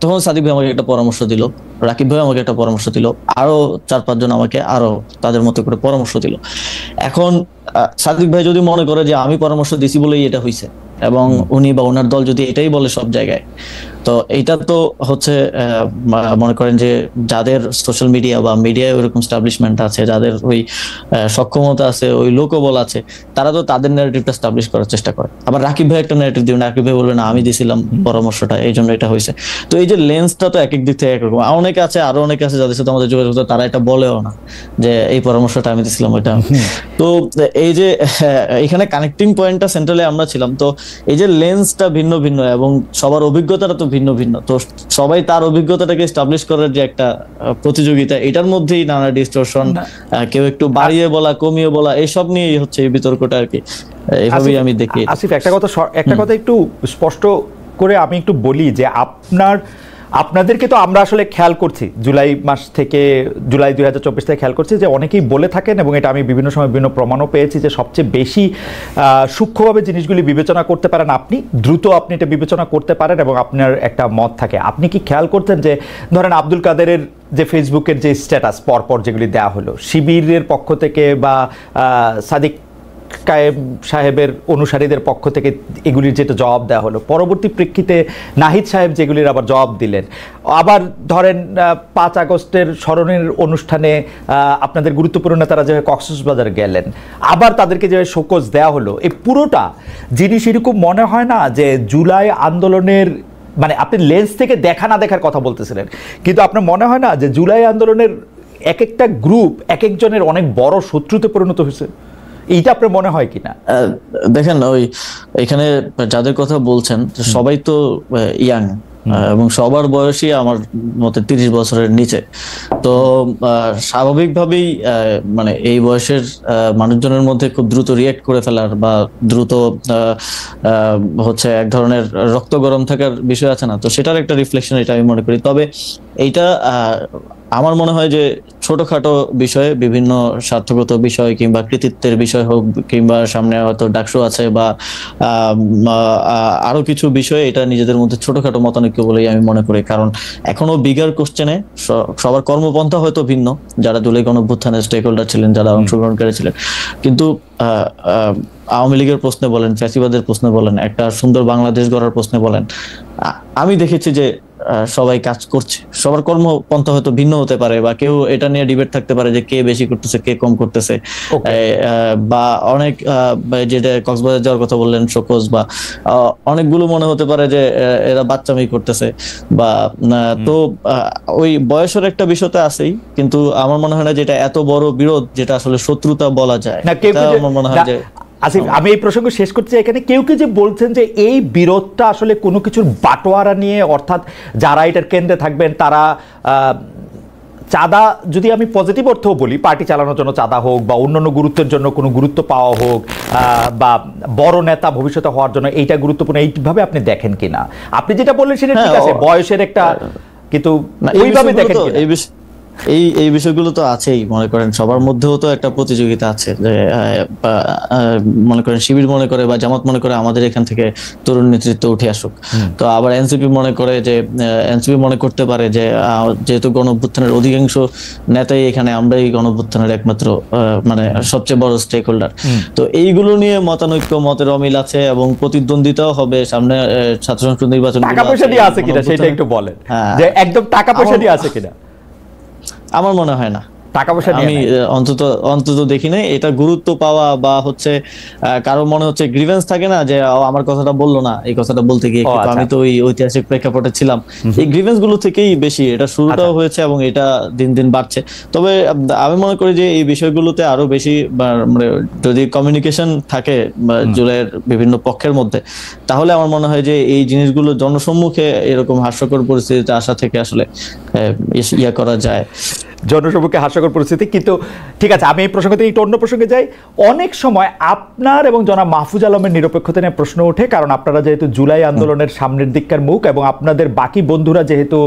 তখন সাদিক ভাই আমাকে একটা পরামর্শ দিল, রাকিব ভাই আমাকে একটা পরামর্শ দিল, আরো 4-5 জন আমাকে আরো তাদের মতো করে পরামর্শ দিল। এখন সাদিক ভাই যদি মনে করে যে আমি পরামর্শ দিছি বলেই এটা হইছে, এবং উনি বা ওনার দল যদি এটাই বলে সব জায়গায়, তো এইটা তো হচ্ছে মনে করেন যে যাদের সোশ্যাল মিডিয়া বা মিডিয়ায় ওইরকম স্টাবলিশমেন্ট আছে, যাদের ওই সক্ষমতা আছে, ওই লোকবল আছে, তারা তো তাদের ন্যারেটিভটা স্টাবলিশ করার চেষ্টা করে। আবার রাকিব ভাই একটা ন্যারেটিভ দিবেন, রাকিব ভাই বলবে না আমি দিছিলাম পরামর্শটা, এই জন্য এটা হয়েছে। তো এই যে লেন্সটা তো এক এক দিক থেকে একরকম। অনেকে আছে, আরো অনেকে আছে যাদের সাথে আমাদের যোগাযোগ, তারা এটা বলেও না যে এই পরামর্শটা আমি দিছিলাম ওইটা। তো এই যে এখানে কানেক্টিং পয়েন্টটা সেন্ট্রালে আমরা ছিলাম। তো এই যে লেন্সটা ভিন্ন ভিন্ন এবং সবার অভিজ্ঞতাটা তো ভিন্ন ভিন্ন, তো সবাই তার অভিজ্ঞতাটাকে এস্টাবলিশ করার যে একটা প্রতিযোগিতা, এটার মধ্যেই নানা ডিস্টরশন, কেউ একটু বাড়িয়ে বলা, কমিয়ে বলা, এইসব নিয়েই হচ্ছে এই বিতর্কটা আর কি। এইভাবেই আমি দেখি। আসিফ, একটা কথা একটু স্পষ্ট করে আমি একটু বলি যে আপনাদেরকে তো আমরা আসলে খেয়াল করছি জুলাই 2024 থেকে খেয়াল করছি যে অনেকেই বলে থাকেন, এবং এটা আমি বিভিন্ন সময় বিভিন্ন প্রমাণও পেয়েছি যে সবচেয়ে বেশি সূক্ষ্মভাবে জিনিসগুলি বিবেচনা করতে পারেন আপনি, দ্রুত আপনি এটা বিবেচনা করতে পারেন এবং আপনার একটা মত থাকে। আপনি কি খেয়াল করতেন যে ধরেন আব্দুল কাদেরের যে ফেসবুকের যে স্ট্যাটাস পরপর যেগুলি দেওয়া হলো শিবিরের পক্ষ থেকে বা সাদিক কায়েম সাহেবের অনুসারীদের পক্ষ থেকে এগুলির যেটা জবাব দেওয়া হলো, পরবর্তী প্রেক্ষিতে নাহিদ সাহেব যেগুলির আবার জবাব দিলেন, আবার ধরেন 5 আগস্টের স্মরণের অনুষ্ঠানে আপনাদের গুরুত্বপূর্ণ নেতারা যেভাবে কক্সবাজার গেলেন, আবার তাদেরকে যেভাবে শোকজ দেওয়া হলো, এই পুরোটা জিনিস এরকম মনে হয় না যে জুলাই আন্দোলনের, মানে আপনি লেন্স থেকে দেখা না দেখার কথা বলতেছিলেন, কিন্তু আপনার মনে হয় না যে জুলাই আন্দোলনের এক একটা গ্রুপ এক একজনের অনেক বড় শত্রুতে পরিণত হয়েছে? এইটা আপনার মনে হয় কিনা? দেখেন, ওই এখানে যাদের কথা বলছেন সবাই তো ইয়াং, এবং সবার বয়সই আমার মতে 30 বছরের নিচে। তো স্বাভাবিকভাবেই মানে এই বয়সের মানুষজনের মধ্যে খুব দ্রুত রিয়েক্ট করে ফেলার বা দ্রুত হচ্ছে এক ধরনের রক্ত গরম থাকার বিষয় আছে না, তো সেটার একটা রিফ্লেকশন এটা আমি মনে করি। তবে এইটা আমার মনে হয় যে ছোটখাটো বিষয়ে, বিভিন্ন স্বার্থগত বিষয় কিংবা কৃতিত্বের বিষয় হোক, কিংবা সামনে হয়তো ডাকসু আছে বা আরো কিছু বিষয়ে, এটা নিজেদের মধ্যে ছোটখাটো মতানৈক্য বলেই আমি মনে করি। কারণ এখনো বিগার কোশ্চেনে সবার কর্মপন্থা হয়তো ভিন্ন, যারা জুলাই গণঅভ্যুত্থানের স্টেক হোল্ডার ছিলেন, যারা অংশগ্রহণকারী ছিলেন, কিন্তু আওয়ামী লীগের প্রশ্নে বলেন, ফ্যাসিবাদের প্রশ্নে বলেন, একটা সুন্দর বাংলাদেশ গড়ার প্রশ্নে বলেন, আমি দেখেছি যে সবাই কাজ করছে। সবার কর্মপন্থা হয়তো ভিন্ন হতে পারে, বা কেউ এটা নিয়ে ডিবেট থাকতে পারে যে কে বেশি করতেছে, কে কম করতেছে, বা অনেক যেটা কক্সবাজার যাওয়ার কথা বললেন শোকজ, বা অনেকগুলো মনে হতে পারে যে এরা বাচ্চামি করতেছে, বা তো ওই বয়সের একটা বিষয়টা আছেই। কিন্তু আমার মনে হয় না যে এটা এত বড় বিরোধ যেটা আসলে শত্রুতা বলা যায়। আমার মনে হয় যে আসিফ, আমি এই প্রসঙ্গ শেষ করতে চাই। এখানে কেউ যে বলছেন যে এই বিরোধটা আসলে কোনো কিছুর বাটোয়ারা নিয়ে, অর্থাৎ যারা এটার কেন্দ্রে থাকবেন তারা চাঁদা, যদি আমি পজিটিভ অর্থেও বলি, পার্টি চালানোর জন্য চাঁদা হোক বা অন্যান্য গুরুত্বের জন্য কোনো গুরুত্ব পাওয়া হোক, বা বড় নেতা ভবিষ্যতে হওয়ার জন্য এইটা গুরুত্বপূর্ণ, এইভাবে আপনি দেখেন কিনা? আপনি যেটা বললেন সেটা ঠিক আছে, বয়সের একটা, কিন্তু ওইভাবে দেখেন এই বিষয়গুলো তো আছেই। মনে করেন সবার মধ্যেও তো একটা প্রতিযোগিতা আছে, যে মনে করেন শিবির মনে করে বা জামাত মনে করে আমাদের এখান থেকে তরুণ নেতৃত্ব উঠে আসুক, তো আবার এনসিপি মনে করে যে এনসিপি মনে করতে পারে যে যেহেতু গণঅভ্যুত্থানের অধিকাংশ নেতাই এখানে, আমরাই গণঅভ্যুত্থানের একমাত্র মানে সবচেয়ে বড় স্টেক হোল্ডার। তো এইগুলো নিয়ে মতানৈক্য, মতের অমিল আছে, এবং প্রতিদ্বন্দ্বিতাও হবে সামনে ছাত্র সংসদ নির্বাচন। টাকা পয়সা দিয়ে আছে কিনা সেটা একটু বলেন, যে একদম টাকা পয়সা দিয়ে আছে কিনা? আমার মনে হয় না। টাকা পয়সা আমি অন্তত দেখি নাই এটা গুরুত্ব পাওয়া, বা হচ্ছে কারো মনে হচ্ছে গ্রিভেন্স থাকে না যে আমার কথাটা বললো না, এই কথাটা বলতে গিয়ে আমি তো ওই ঐতিহাসিক প্রেক্ষাপটে ছিলাম, এই গ্রিভেন্স গুলো থেকেই বেশি এটা শুরুটাও হয়েছে এবং এটা দিন দিন বাড়ছে। তবে আমি মনে করি যে এই বিষয়গুলোতে আরো বেশি মানে যদি কমিউনিকেশন থাকে জুলাইয়ের বিভিন্ন পক্ষের মধ্যে, তাহলে আমার মনে হয় যে এই জিনিসগুলো জনসম্মুখে এরকম হাস্যকর পরিস্থিতিতে আসা থেকে আসলে ইয়া করা যায়। জনসমুখে হাস্যকর পরিস্থিতি। কিন্তু ঠিক আছে, আমি এই প্রসঙ্গ থেকে একটু অন্য প্রসঙ্গে যাই। অনেক সময় আপনার এবং জনাব মাহফুজ আলমের নিরপেক্ষতা নিয়ে প্রশ্ন ওঠে, কারণ আপনারা যেহেতু জুলাই আন্দোলনের সামনের দিককার মুখ, এবং আপনাদের বাকি বন্ধুরা যেহেতু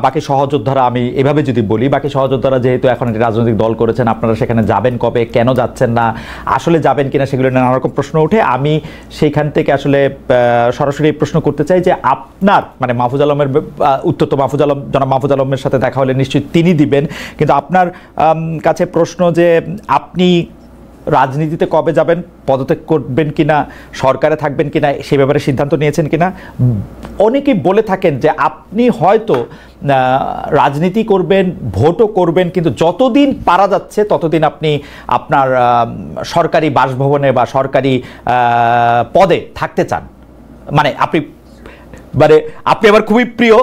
বাকি সহযোদ্ধারা, আমি এভাবে যদি বলি, বাকি সহযোদ্ধারা যেহেতু এখন একটি রাজনৈতিক দল করেছেন, আপনারা সেখানে যাবেন কবে, কেন যাচ্ছেন না, আসলে যাবেন কিনা, সেগুলো নিয়ে নানা রকম প্রশ্ন ওঠে। আমি সেইখান থেকে আসলে সরাসরি প্রশ্ন করতে চাই যে আপনার মানে মাহফুজ আলমের উত্তর তো মাহফুজ আলম, জনাব মাহফুজ আলমের সাথে দেখা হলে নিশ্চয়ই তিনি দিবেন, কিন্তু আপনার কাছে প্রশ্ন যে আপনি রাজনীতিতে কবে যাবেন, পদত্যাগ করবেন কিনা, সরকারে থাকবেন কিনা, সে ব্যাপারে সিদ্ধান্ত নিয়েছেন কিনা। অনেকেই বলে থাকেন যে আপনি হয়তো রাজনীতি করবেন, ভোটও করবেন, কিন্তু যতদিন পারা যাচ্ছে ততদিন আপনি আপনার সরকারি বাসভবনে বা সরকারি পদে থাকতে চান। মানে আপনি আমার খুবই প্রিয়,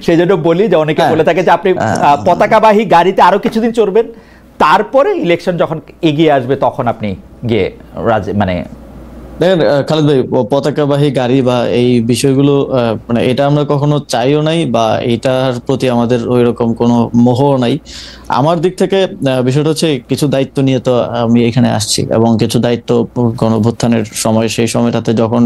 সেই জন্য বলি যে অনেকে বলে থাকে যে আপনি পতাকাবাহী গাড়িতে আরো কিছুদিন চড়বেন, তারপরে ইলেকশন যখন এগিয়ে আসবে তখন আপনি গিয়ে দেখেন খালেদ ভাই, পতাকাবাহী গাড়ি বা এই বিষয়গুলো মানে এটা আমরা কখনো চাইও নাই, বা এটার প্রতি আমাদের ওই রকম কোনো মোহ নাই। আমার দিক থেকে বিষয়টা হচ্ছে কিছু দায়িত্ব নিয়ে তো আমি এখানে আসছি, এবং কিছু দায়িত্ব গণঅভ্যুত্থানের সময়, সেই সময়টাতে যখন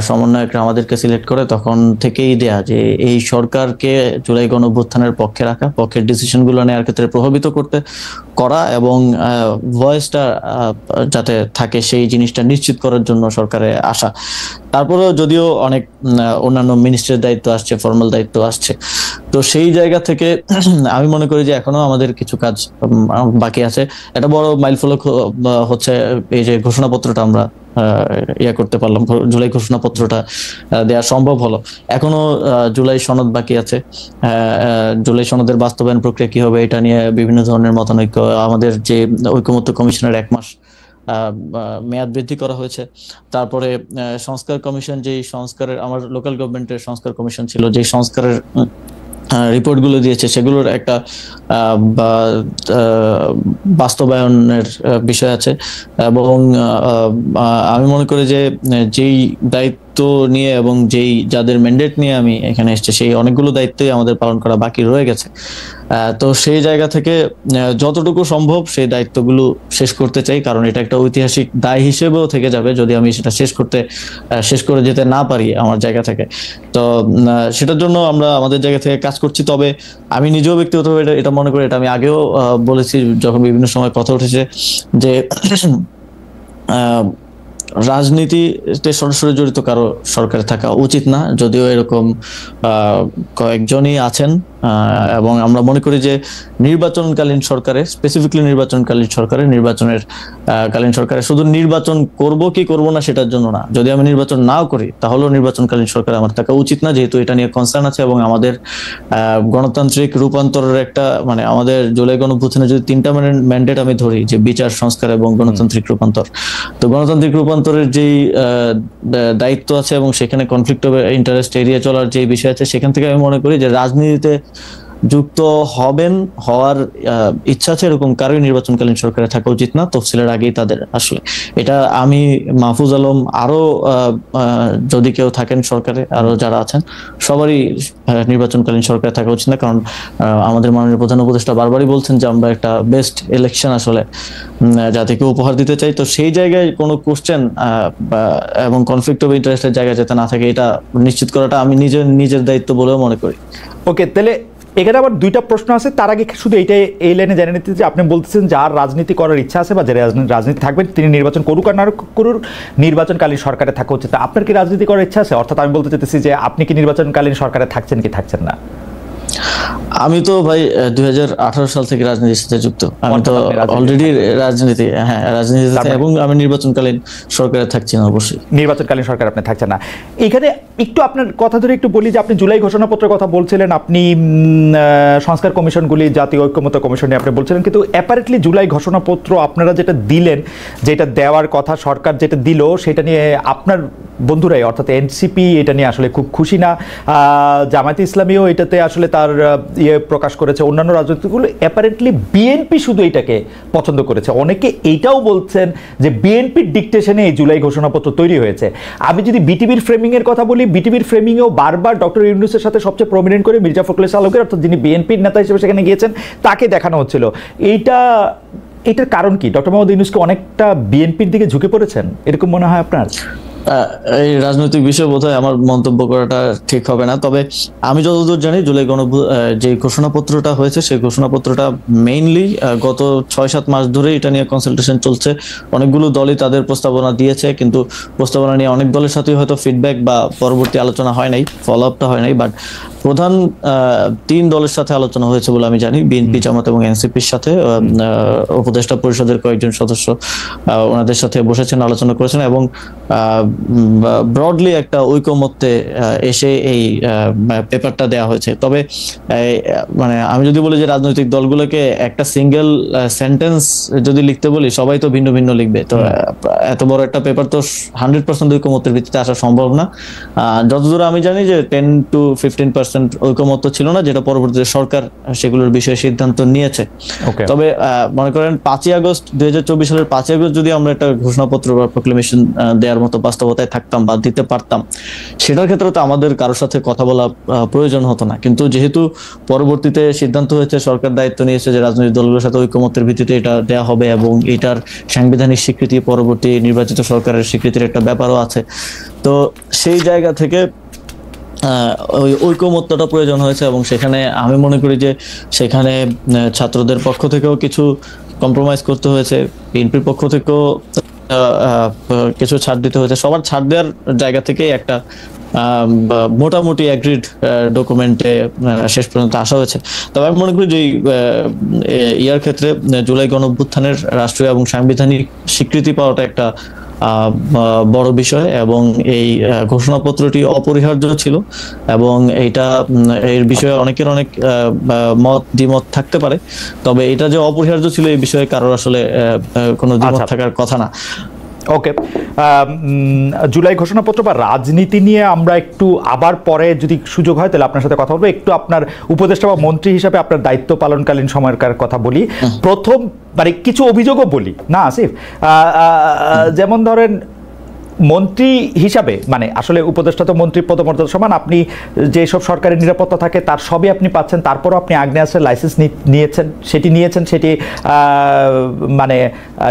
সমন্বয়করা আমাদেরকে সিলেক্ট করে তখন থেকেই দেয়া যে এই সরকারকে জুলাই গণঅভ্যুত্থানের পক্ষে রাখা, পক্ষের ডিসিশনগুলো নেওয়ার ক্ষেত্রে প্রভাবিত করা এবং ভয়েসটা যাতে থাকে সেই জিনিসটা নিশ্চিত করার জন্য সরকারে আসা। তারপরেও যদিও অনেক অন্যান্য মিনিস্ট্রির দায়িত্ব আসছে, ফর্মাল দায়িত্ব আসছে, তো সেই জায়গা থেকে আমি মনে করি যে এখনো আমাদের কিছু কাজ বাকি আছে। একটা বড় মাইলফলক হচ্ছে এই যে ঘোষণাপত্রটা আমরা করতে পারলাম, জুলাই ঘোষণাপত্রটা দেওয়া সম্ভব হলো। এখনো জুলাই সনদ বাকি আছে। জুলাই সনদের বাস্তবায়ন প্রক্রিয়া কি হবে এটা নিয়ে বিভিন্ন ধরনের মতানৈক্য। আমাদের যে ঐকমত্য কমিশনের 1 মাস মেয়াদ বৃদ্ধি করা হয়েছে। তারপরে সংস্কার কমিশন, যে সংস্কারের আমার লোকাল গভর্নমেন্টের সংস্কার কমিশন ছিল, যে সংস্কারের রিপোর্টগুলো দিয়েছে সেগুলোর একটা বাস্তবায়নের বিষয় আছে। এবং আমি মনে করি যে যেই দায়িত্ব নিয়ে এবং যাদের ম্যান্ডেট নিয়ে আমি এখানে এসেছি, সেই অনেকগুলো দায়িত্বই আমাদের পালন করা বাকি রয়ে গেছে। তো সেই জায়গা থেকে যতটুকু সম্ভব সেই দায়িত্বগুলো শেষ করতে চাই, কারণ এটা একটা ঐতিহাসিক দায় হিসেবেও থেকে যাবে যদি আমি সেটা শেষ করে যেতে না পারি আমার জায়গা থেকে। তো সেটার জন্য আমরা আমাদের জায়গা থেকে কাজ করছি। তবে আমি নিজেও ব্যক্তিগতভাবে এটা মনে করি, এটা আমি আগেও বলেছি যখন বিভিন্ন সময় কথা উঠেছে, যে রাজনীতিতে সরাসরি জড়িত কারো সরকারে থাকা উচিত না, যদিও এরকম কয়েকজনই আছেন। এবং আমরা মনে করি যে নির্বাচনকালীন সরকারে, স্পেসিফিকলি নির্বাচনের কালীন সরকারে শুধু নির্বাচন করব কি করব না সেটার জন্য না, যদি আমি নির্বাচন নাও করি তাহলেও নির্বাচনকালীন সরকারে আমার থাকা উচিত না, যেহেতু এটা নিয়ে কনসার্ন আছে। এবং আমাদের গণতান্ত্রিক রূপান্তরের একটা মানে আমাদের জুলাই গণঅভ্যুত্থানে যদি 3টা ম্যান্ডেট আমি ধরি, যে বিচার, সংস্কার এবং গণতান্ত্রিক রূপান্তর, তো গণতান্ত্রিক রূপান্তরের যেই দায়িত্ব আছে এবং সেখানে কনফ্লিক্ট অফ ইন্টারেস্ট এড়িয়ে চলার যে বিষয় আছে, সেখান থেকে আমি মনে করি যে রাজনীতিতে যুক্ত হওয়ার ইচ্ছা আছে এরকম কারোই নির্বাচনকালীন সরকারে থাকা উচিত না, তফসিলের আগেই তাদের। আসলে এটা আমি, মাহফুজ আলম, আরো যদি কেউ থাকেন সরকারে, আরো যারা আছেন, সবারই নির্বাচনকালীন সরকারে থাকা উচিত না। কারণ আমাদের মাননীয় প্রধান উপদেষ্টা বারবারই বলছেন যে আমরা একটা বেস্ট ইলেকশন আসলে জাতিকে উপহার দিতে চাই। তো সেই জায়গায় কোনো কোশ্চেন এবং কনফ্লিক্ট অফ ইন্টারেস্টের জায়গায় যাতে না থাকে, এটা নিশ্চিত করাটা আমি নিজের দায়িত্ব বলেও মনে করি। ওকে, তাহলে এখানে আবার 2টা প্রশ্ন আছে। তার আগে শুধু এই লাইনে জেনে নিতে যে আপনি বলতেছেন যার রাজনীতি করার ইচ্ছা আছে বা যে রাজনীতি থাকবেন তিনি নির্বাচন করুক আর না করুক, নির্বাচনকালীন সরকারে থাকা উচিত। আপনার কি রাজনীতি করার ইচ্ছা আছে? অর্থাৎ আমি বলতে চাইতেছি যে আপনি কি নির্বাচনকালীন সরকারে থাকছেন কি থাকছেন না? আমি তো ভাই 2018 সাল থেকে রাজনীতির সাথে যুক্ত। আমি তো অলরেডি রাজনীতিতে এবং আমি নির্বাচনকালীন সরকারে থাকছি না। অবশ্যই নির্বাচনকালীন সরকার আপনি থাকছেন না। এখানে একটু আপনার কথা ধরে একটু বলি যে আপনি জুলাই ঘোষণাপত্রের কথা বলছিলেন, আপনি সংস্কার কমিশনগুলি, জাতীয় ঐক্যমত্য কমিশন নিয়ে আপনি বলছিলেন, কিন্তু অ্যাপারেন্টলি জুলাই ঘোষণাপত্র আপনারা যেটা দিলেন, যেটা দেওয়ার কথা সরকার যেটা দিল, সেটা নিয়ে আপনার বন্ধুরাই অর্থাৎ এনসিপি এটা নিয়ে আসলে খুব খুশি না, জামায়াতে ইসলামীও এটাতে আসলে তার ইয়ে প্রকাশ করেছে, অন্যান্য রাজনীতিগুলো অ্যাপারেন্টলি বিএনপি শুধু এটাকে পছন্দ করেছে। অনেকে এইটাও বলছেন যে বিএনপির ডিকটেশনে এই জুলাই ঘোষণাপত্র তৈরি হয়েছে। আমি যদি বিটিভির ফ্রেমিংয়ের কথা বলি, বিটিভির ফ্রেমিংয়েও বারবার ডক্টর ইউনূসের সাথে সবচেয়ে প্রমিনেন্ট করে মির্জা ফখরুল ইসলাম আলমগীর অর্থাৎ যিনি বিএনপির নেতা হিসেবে সেখানে গিয়েছেন তাকে দেখানো হচ্ছিল। এটার কারণ কি? ডক্টর মোহাম্মদ ইউনূস কি অনেকটা বিএনপির দিকে ঝুঁকে পড়েছেন এরকম মনে হয় আপনার? এই রাজনৈতিক বিষয় বোধহয় আমার মন্তব্য করাটা ঠিক হবে না, তবে আমি যতদূর জানি জুলাই যে ঘোষণাপত্রটা হয়েছে সেই ঘোষণাপত্রটা মেইনলি গত 6-7 মাস ধরে এটা নিয়ে কনসালটেশন চলছে। অনেকগুলো দলই তাদের প্রস্তাবনা দিয়েছে, কিন্তু প্রস্তাবনা নিয়ে অনেক দলের সাথে হয়তো ফিডব্যাক বা পরবর্তী আলোচনা হয় নাই, ফলো আপটা হয় নাই। বাট প্রধান 3 দলের সাথে আলোচনা হয়েছে বলে আমি জানি, বিএনপি, জামাত এবং এনসিপির সাথে। উপদেষ্টা পরিষদের কয়েকজন সদস্য ওনাদের সাথে বসেছেন, আলোচনা করেছেন এবং ব্রডলি একটা ঐকমত্যে এসে এই পেপারটা দেওয়া হয়েছে। তবে মানে আমি যদি বলি যে রাজনৈতিক দলগুলোকে একটা সিঙ্গেল সেন্টেন্স যদি লিখতে বলি, সবাই তো ভিন্ন ভিন্ন লিখবে, তো এত বড় একটা পেপার তো 100% ঐকমত্যের ভিত্তিতে আসা সম্ভব না। যতদূর আমি জানি যে 10-15% ঐকমত্য ছিল না, যেটা পরবর্তীতে সরকার সেগুলোর বিষয়ে সিদ্ধান্ত নিয়েছে। তবে মনে করেন 5ই আগস্ট 2024 সালের 5ই আগস্ট যদি আমরা একটা ঘোষণাপত্র বা প্রক্লেমেশন দেওয়ার মতো বাস্তবতায় থাকতাম বা দিতে পারতাম, সেটার ক্ষেত্রে তো আমাদের কারোর সাথে কথা বলা প্রয়োজন হতো না। কিন্তু যেহেতু পরবর্তীতে সিদ্ধান্ত হয়েছে, সরকার দায়িত্ব নিয়েছে যে রাজনৈতিক দলগুলোর সাথে ঐকমত্যের ভিত্তিতে এটা দেওয়া হবে এবং এটার সাংবিধানিক স্বীকৃতি, পরবর্তী নির্বাচিত সরকারের স্বীকৃতির একটা ব্যাপারও আছে, তো সেই জায়গা থেকে ওই ঐকমত্যটা প্রয়োজন হয়েছে। এবং সেখানে আমি মনে করি যে সেখানে ছাত্রদের পক্ষ থেকেও কিছু কম্প্রোমাইজ করতে হয়েছে, বিএনপির পক্ষ থেকেও কিছু ছাড় দিতে হয়েছে। সবার ছাড় দেওয়ার জায়গা থেকে একটা মোটামুটি অ্যাগ্রিড ডকুমেন্টে শেষ পর্যন্ত আসা হয়েছে। তবে আমি মনে করি যে ইয়ার ক্ষেত্রে জুলাই গণঅভ্যুত্থানের রাষ্ট্রীয় এবং সাংবিধানিক স্বীকৃতি পাওয়াটা একটা বড় বিষয় এবং এই ঘোষণাপত্রটি অপরিহার্য ছিল এবং এইটা এর বিষয়ে অনেকের অনেক দ্বিমত থাকতে পারে, তবে এটা যে অপরিহার্য ছিল এই বিষয়ে কারোর আসলে কোনো দ্বিমত থাকার কথা না। ওকে, জুলাই ঘোষণাপত্র বা রাজনীতি নিয়ে আমরা একটু আবার পরে যদি সুযোগ হয় তাহলে আপনার সাথে কথা বলবো। একটু আপনার উপদেষ্টা বা মন্ত্রী হিসাবে আপনার দায়িত্ব পালনকালীন সময়কার কথা বলি। প্রথম মানে কিছু অভিযোগও বলি না আসিফ, যেমন ধরেন মন্ত্রী হিসাবে, মানে আসলে উপদেষ্টা তো মন্ত্রী পদমর্যাদা সমান, আপনি যেসব সরকারি নিরাপত্তা থাকে তার সবই আপনি পাচ্ছেন, তারপরও আপনি আগ্নেয়াস্ত্রের লাইসেন্স নিয়েছেন সেটি মানে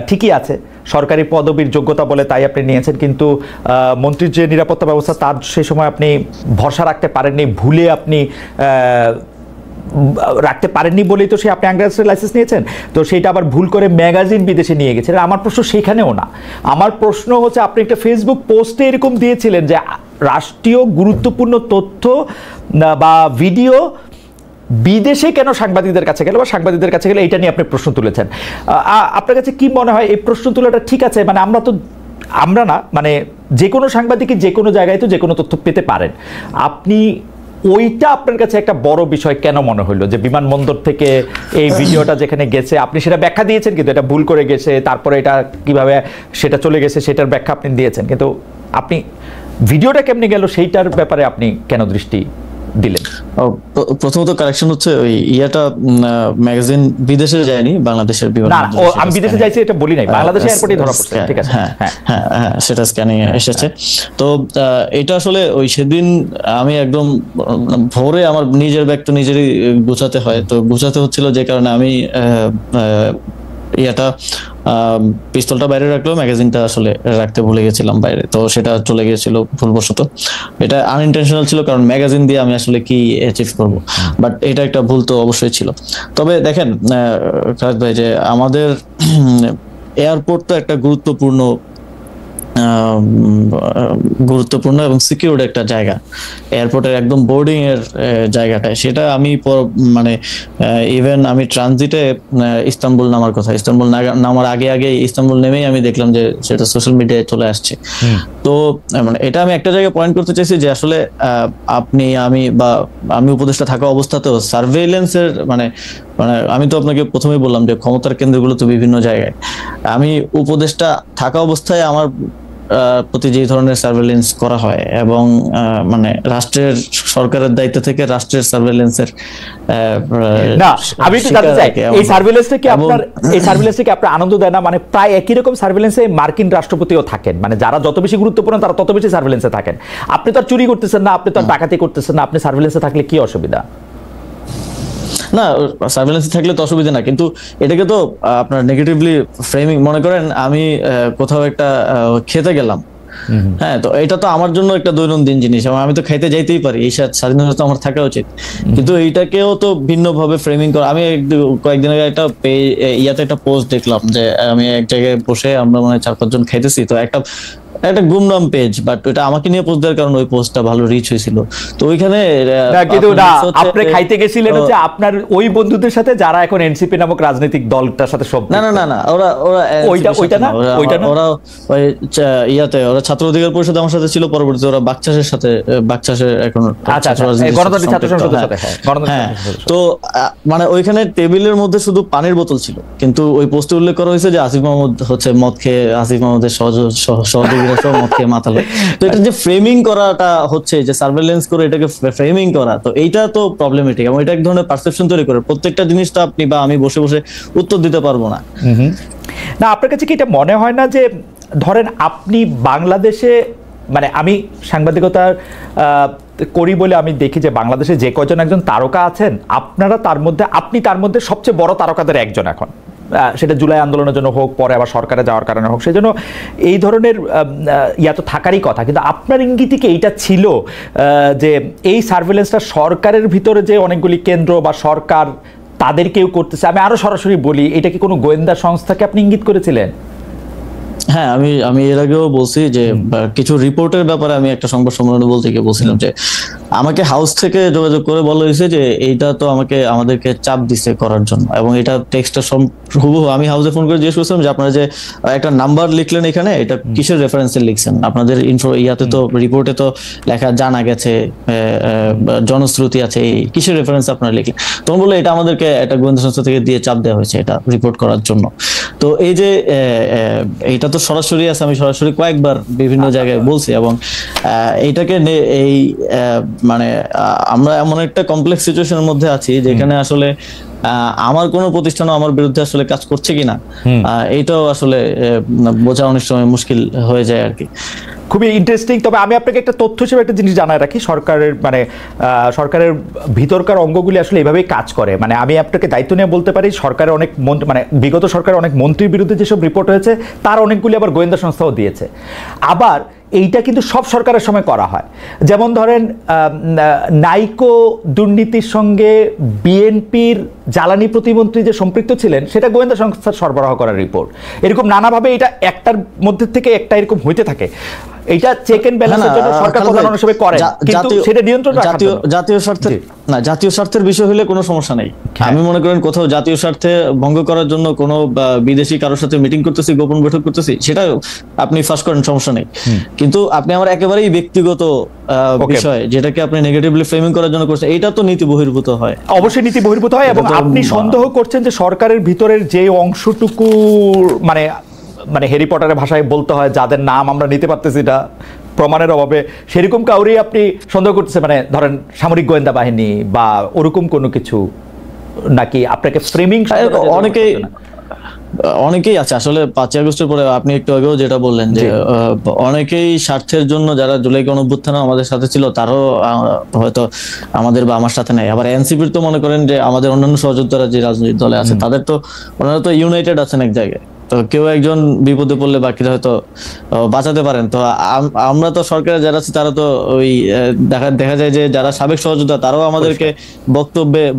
ঠিকই আছে, সরকারি পদবীর যোগ্যতা বলে তাই আপনি নিয়েছেন, কিন্তু মন্ত্রীর যে নিরাপত্তা ব্যবস্থা তার সে সময় আপনি ভরসা রাখতে পারেননি, ভুলে আপনি রাখতে পারেননি বলেই তো সে আপনি আগ্নেয়াস্ত্রের লাইসেন্স নিয়েছেন, তো সেইটা আবার ভুল করে ম্যাগাজিন বিদেশে নিয়ে গেছেন। আমার প্রশ্ন সেখানেও না, আমার প্রশ্ন হচ্ছে আপনি একটা ফেসবুক পোস্টে এরকম দিয়েছিলেন যে রাষ্ট্রীয় গুরুত্বপূর্ণ তথ্য বা ভিডিও বিদেশে কেন সাংবাদিকদের কাছে গেল বা সাংবাদিকদের কাছে গেলে, এটা নিয়ে আপনি প্রশ্ন তুলেছেন। আপনার কাছে কি মনে হয় এই প্রশ্ন তোলাটা ঠিক আছে? মানে আমরা না, মানে যে কোনো সাংবাদিকই যে কোনো জায়গায় তো যে কোনো তথ্য পেতে পারেন, আপনি ওইটা আপনার কাছে একটা বড় বিষয় কেন মনে হলো যে বিমানবন্দর থেকে এই ভিডিওটা যেখানে গেছে আপনি সেটা ব্যাখ্যা দিয়েছেন, কিন্তু এটা ভুল করে গেছে, তারপরে এটা কিভাবে সেটা চলে গেছে সেটার ব্যাখ্যা আপনি দিয়েছেন, কিন্তু আপনি ভিডিওটা কেমনে গেল সেইটার ব্যাপারে আপনি কেন দৃষ্টি দিলেন? প্রথমত কারেকশন হচ্ছে ওই ইয়াটা ম্যাগাজিন বিদেশে যায়নি, বাংলাদেশের বিভিন্ন না, আমি বিদেশে যাইছি এটা বলি নাই, বাংলাদেশে এয়ারপোর্টে ধরা পড়ছে, ঠিক আছে, হ্যাঁ সেটা স্ক্যানিং এসেছে। তো এটা আসলে ওই সেদিন আমি একদম ভোরে আমার নিজের ব্যাগ তো নিজেরই গুছাতে হয়, তো গুছাতে হচ্ছিল যে কারণে আমি ইয়াটা পিস্তলটা বাইরে রাখলেও ম্যাগাজিনটা আসলে রাখতে ভুলে গেছিলাম বাইরে, তো সেটা চলে গিয়েছিল ভুলবশত। এটা আনইনটেনশনাল ছিল, কারণ ম্যাগাজিন দিয়ে আমি আসলে কি অ্যাচিভ করব, বাট এটা একটা ভুল তো অবশ্যই ছিল। তবে দেখেন খালেদ ভাই, যে আমাদের এয়ারপোর্ট তো একটা গুরুত্বপূর্ণ এবং সিকিউরড একটা জায়গা, এয়ারপোর্টের একদম বোর্ডিং এর জায়গাটায়, সেটা আমি মানে ইভেন আমি ট্রানজিটে ইস্তাম্বুল নামার কথা, ইস্তাম্বুল নামার আগে ইস্তাম্বুল নেমেই আমি দেখলাম যে সেটা সোশ্যাল মিডিয়ায় চলে আসছে। তো মানে এটা আমি একটা জায়গায় পয়েন্ট করতে চাইছি যে আসলে আমি উপদেষ্টা থাকা অবস্থাতেও সার্ভেইলেন্সের মানে আমি তো আপনাকে প্রথমেই বললাম যে ক্ষমতার কেন্দ্রগুলো তো বিভিন্ন জায়গায়, আমি উপদেষ্টা থাকা অবস্থায় আমার প্রতি যে ধরনের সার্ভেলেন্স করা হয় এবং মানে রাষ্ট্রের সরকারের দায়িত্ব থেকে রাষ্ট্রের সার্ভেলেন্সের না, আমি একটু জানতে চাই এই সার্ভেলেন্সটা কি আপনার আনন্দ দেয় না? মানে প্রায় একই রকম সার্ভেলেন্সে মার্কিন রাষ্ট্রপতিও থাকেন, মানে যারা যত বেশি গুরুত্বপূর্ণ তারা তত বেশি সার্ভেলেন্সে থাকেন। আপনি তো আর চুরি করতেছেন না, আপনি তো আর ডাকাতি করতেছেন না, আপনি সার্ভেলেন্সে থাকলে কি অসুবিধা? না, সার্ভেলেন্সে থাকলে তো অসুবিধা না, কিন্তু এটাকে তো আপনার নেগেটিভলি ফ্রেমিং, মনে করেন আমি কোথাও একটা খেতে গেলাম, হ্যাঁ, তো এটা তো আমার জন্য একটা দৈনন্দিন জিনিস এবং আমি তো খাইতে যাইতেই পারি, এই স্বাধীনতা তো আমার থাকা উচিত, কিন্তু এইটাকেও তো ভিন্নভাবে ফ্রেমিং করা। আমি কয়েকদিন আগে একটা ইয়াতে একটা পোস্ট দেখলাম যে আমি এক জায়গায় বসে আমরা মানে 4-5 জন খাইতেছি, তো একটা গুমনাম পেজ, বাট ওটা আমাকে নিয়ে পোস্ট দেওয়ার কারণে ওই পোস্টটা ভালো রিচ হয়েছিল। তো ওইখানে কিন্তু না, আপনি খাইতে গেছিলেন হচ্ছে আপনার ওই বন্ধুদের সাথে যারা এখন এনসিপি নামক রাজনৈতিক দলটার সাথে সব। না না না না, ওরা ওরা ওই ইয়াতে ওরা ছাত্র অধিকার পরিষদ আমার সাথে ছিল, পরবর্তীতে ওরা বাকচাষের এখন গণতান্ত্রিক ছাত্র সংসদের সাথে। হ্যাঁ, তো মানে ওইখানে টেবিলের মধ্যে শুধু পানির বোতল ছিল, কিন্তু ওই পোস্টে উল্লেখ করা হয়েছে যে আসিফ মাহমুদ হচ্ছে মদ খেয়ে, আসিফ মাহমুদের সহযোগী তো এটা যে ফ্রেমিং করাটা হচ্ছে, যে সার্ভেলেন্স করে এটাকে ফ্রেমিং করা, তো এইটা তো প্রবলেমেটিক এবং এটা এক ধরনের পারসেপশন তৈরি করে। প্রত্যেকটা জিনিস তো আপনি বা আমি বসে বসে উত্তর দিতে পারবো না। না, আপনার কাছে কি এটা মনে হয় না যে ধরেন আপনি বাংলাদেশে, মানে আমি সাংবাদিকতার করি বলে আমি দেখি যে বাংলাদেশে যে কয়জন একজন তারকা আছেন, আপনি তার মধ্যে সবচেয়ে বড় তারকাদের একজন এখন, সেটা জুলাই আন্দোলনের জন্য হোক, পরে আবার সরকারে যাওয়ার কারণে হোক, সেই জন্য এই ধরনের ইয়া তো থাকারই কথা। কিন্তু আপনার ইঙ্গিতে কি এইটা ছিল যে এই সার্ভেলেন্সটা সরকারের ভিতরে যে অনেকগুলি কেন্দ্র বা সরকার তাদের কেউ করতেছে? আমি আরো সরাসরি বলি, এটা কি কোনো গোয়েন্দা সংস্থাকে আপনি ইঙ্গিত করেছিলেন? হ্যাঁ, আমি এর আগেও বলছি যে কিছু রিপোর্টের ব্যাপারে আমি একটা সংবাদ সম্মেলনে বলতে গিয়ে বলছিলাম যে আমাকে হাউস থেকে যোগাযোগ করে বলা হয়েছে যে এইটা তো আমাদেরকে চাপ দিছে করার জন্য, এবং এটা টেক্সটটা হুবহু আমি হাউসে ফোন করে জিজ্ঞেস করছিলাম যে আপনারা যে একটা নাম্বার লিখলেন এখানে, এটা কিসের রেফারেন্সে লিখছেন? আপনাদের ইয়াতে তো রিপোর্টে তো লেখা জানা গেছে, জনশ্রুতি আছে, কিসের রেফারেন্স আপনারা লিখলেন? তখন বললো এটা আমাদেরকে একটা গোয়েন্দা সংস্থা থেকে দিয়ে চাপ দেওয়া হয়েছে এটা রিপোর্ট করার জন্য। তো এই যে এইটা তো সরাসরি আছে, আমি সরাসরি কয়েকবার বিভিন্ন জায়গায় বলছি, এবং এইটাকে এই মানে আমরা এমন একটা কমপ্লেক্স সিচুয়েশনের মধ্যে আছি যেখানে আসলে আমার কোনো প্রতিষ্ঠানও আমার বিরুদ্ধে আসলে কাজ করছে কিনা এইটাও আসলে বোঝা অনেক সময় মুশকিল হয়ে যায় আর কি। খুবই ইন্টারেস্টিং। তবে আমি আপনাকে একটা তথ্য হিসেবে একটা জিনিস জানায় রাখি, সরকারের ভিতরকার অঙ্গগুলি আসলে এইভাবেই কাজ করে। মানে আমি আপনাকে দায়িত্ব নিয়ে বলতে পারি, সরকারের অনেক মানে বিগত সরকারের অনেক মন্ত্রীর বিরুদ্ধে যেসব রিপোর্ট হয়েছে তার অনেকগুলি আবার গোয়েন্দা সংস্থাও দিয়েছে। আবার এইটা কিন্তু সব সরকারের সময় করা হয়। যেমন ধরেন নাইকো দুর্নীতির সঙ্গে বিএনপির জ্বালানি প্রতিমন্ত্রী যে সম্পৃক্ত ছিলেন সেটা গোয়েন্দা সংস্থার সরবরাহ করার রিপোর্ট। এরকম নানাভাবে এটা একটার মধ্যে থেকে একটা এরকম হইতে থাকে। এটা চেক এন্ড ব্যালেন্সের জন্য সরকার প্রধান হিসেবে করে, কিন্তু সেটা নিয়ন্ত্রণ রাখার জন্য জাতীয় স্বার্থে না, জাতীয় স্বার্থের বিষয় হলে কোনো সমস্যা নেই। আমি মনে করেন কোথাও জাতীয় স্বার্থে ভঙ্গ করার জন্য কোনো বিদেশি কারোর সাথে মিটিং করতেছি, গোপন বৈঠক করতেছি, সেটা আপনি ফাঁস করেন, সমস্যা নেই। কিন্তু আপনি আমার একেবারেই ব্যক্তিগত বিষয় যেটাকে আপনি নেগেটিভলি ফ্রেমিং করার জন্য করছেন, এটা তো নীতি বহির্ভূত হয়। অবশ্যই নীতি বহির্ভূত হয়। এবং আপনি সন্দেহ করছেন যে সরকারের ভিতরের যে অংশটুকু মানে হ্যারি পটারের ভাষায় বলতে হয়, যাদের নাম আমরা নিতে পারতেছি না প্রমাণের অভাবে, সেরকম কাউরেই আপনি সন্দেহ করতেছেন, মানে ধরেন সামরিক গোয়েন্দা বাহিনী বা ওরকম কোনো কিছু, নাকি আপনাকে ফ্রেমিং? অনেকেই আছে আসলে 5 আগস্টের পরে, আপনি একটু আগেও যেটা বললেন যে অনেকেই স্বার্থের জন্য যারা জুলাই গণঅভ্যুত্থানে আমাদের সাথে ছিল তারও হয়তো আমাদের বা আমার সাথে নাই। আবার এনসিপির তো মনে করেন যে আমাদের অন্যান্য সহযোদ্ধারা যে রাজনৈতিক দলে আছে তাদের তো ওনারা তো ইউনাইটেড আছেন এক জায়গায়, তো কেউ একজন বিপদে পড়লে বাকিরা হয়তো বাঁচাতে পারেন। তো আমরা তো সরকারে যারা আছি তারা তো ওই দেখা যায় যে যারা সাবেক সহযোদ্ধা তারাও আমাদেরকে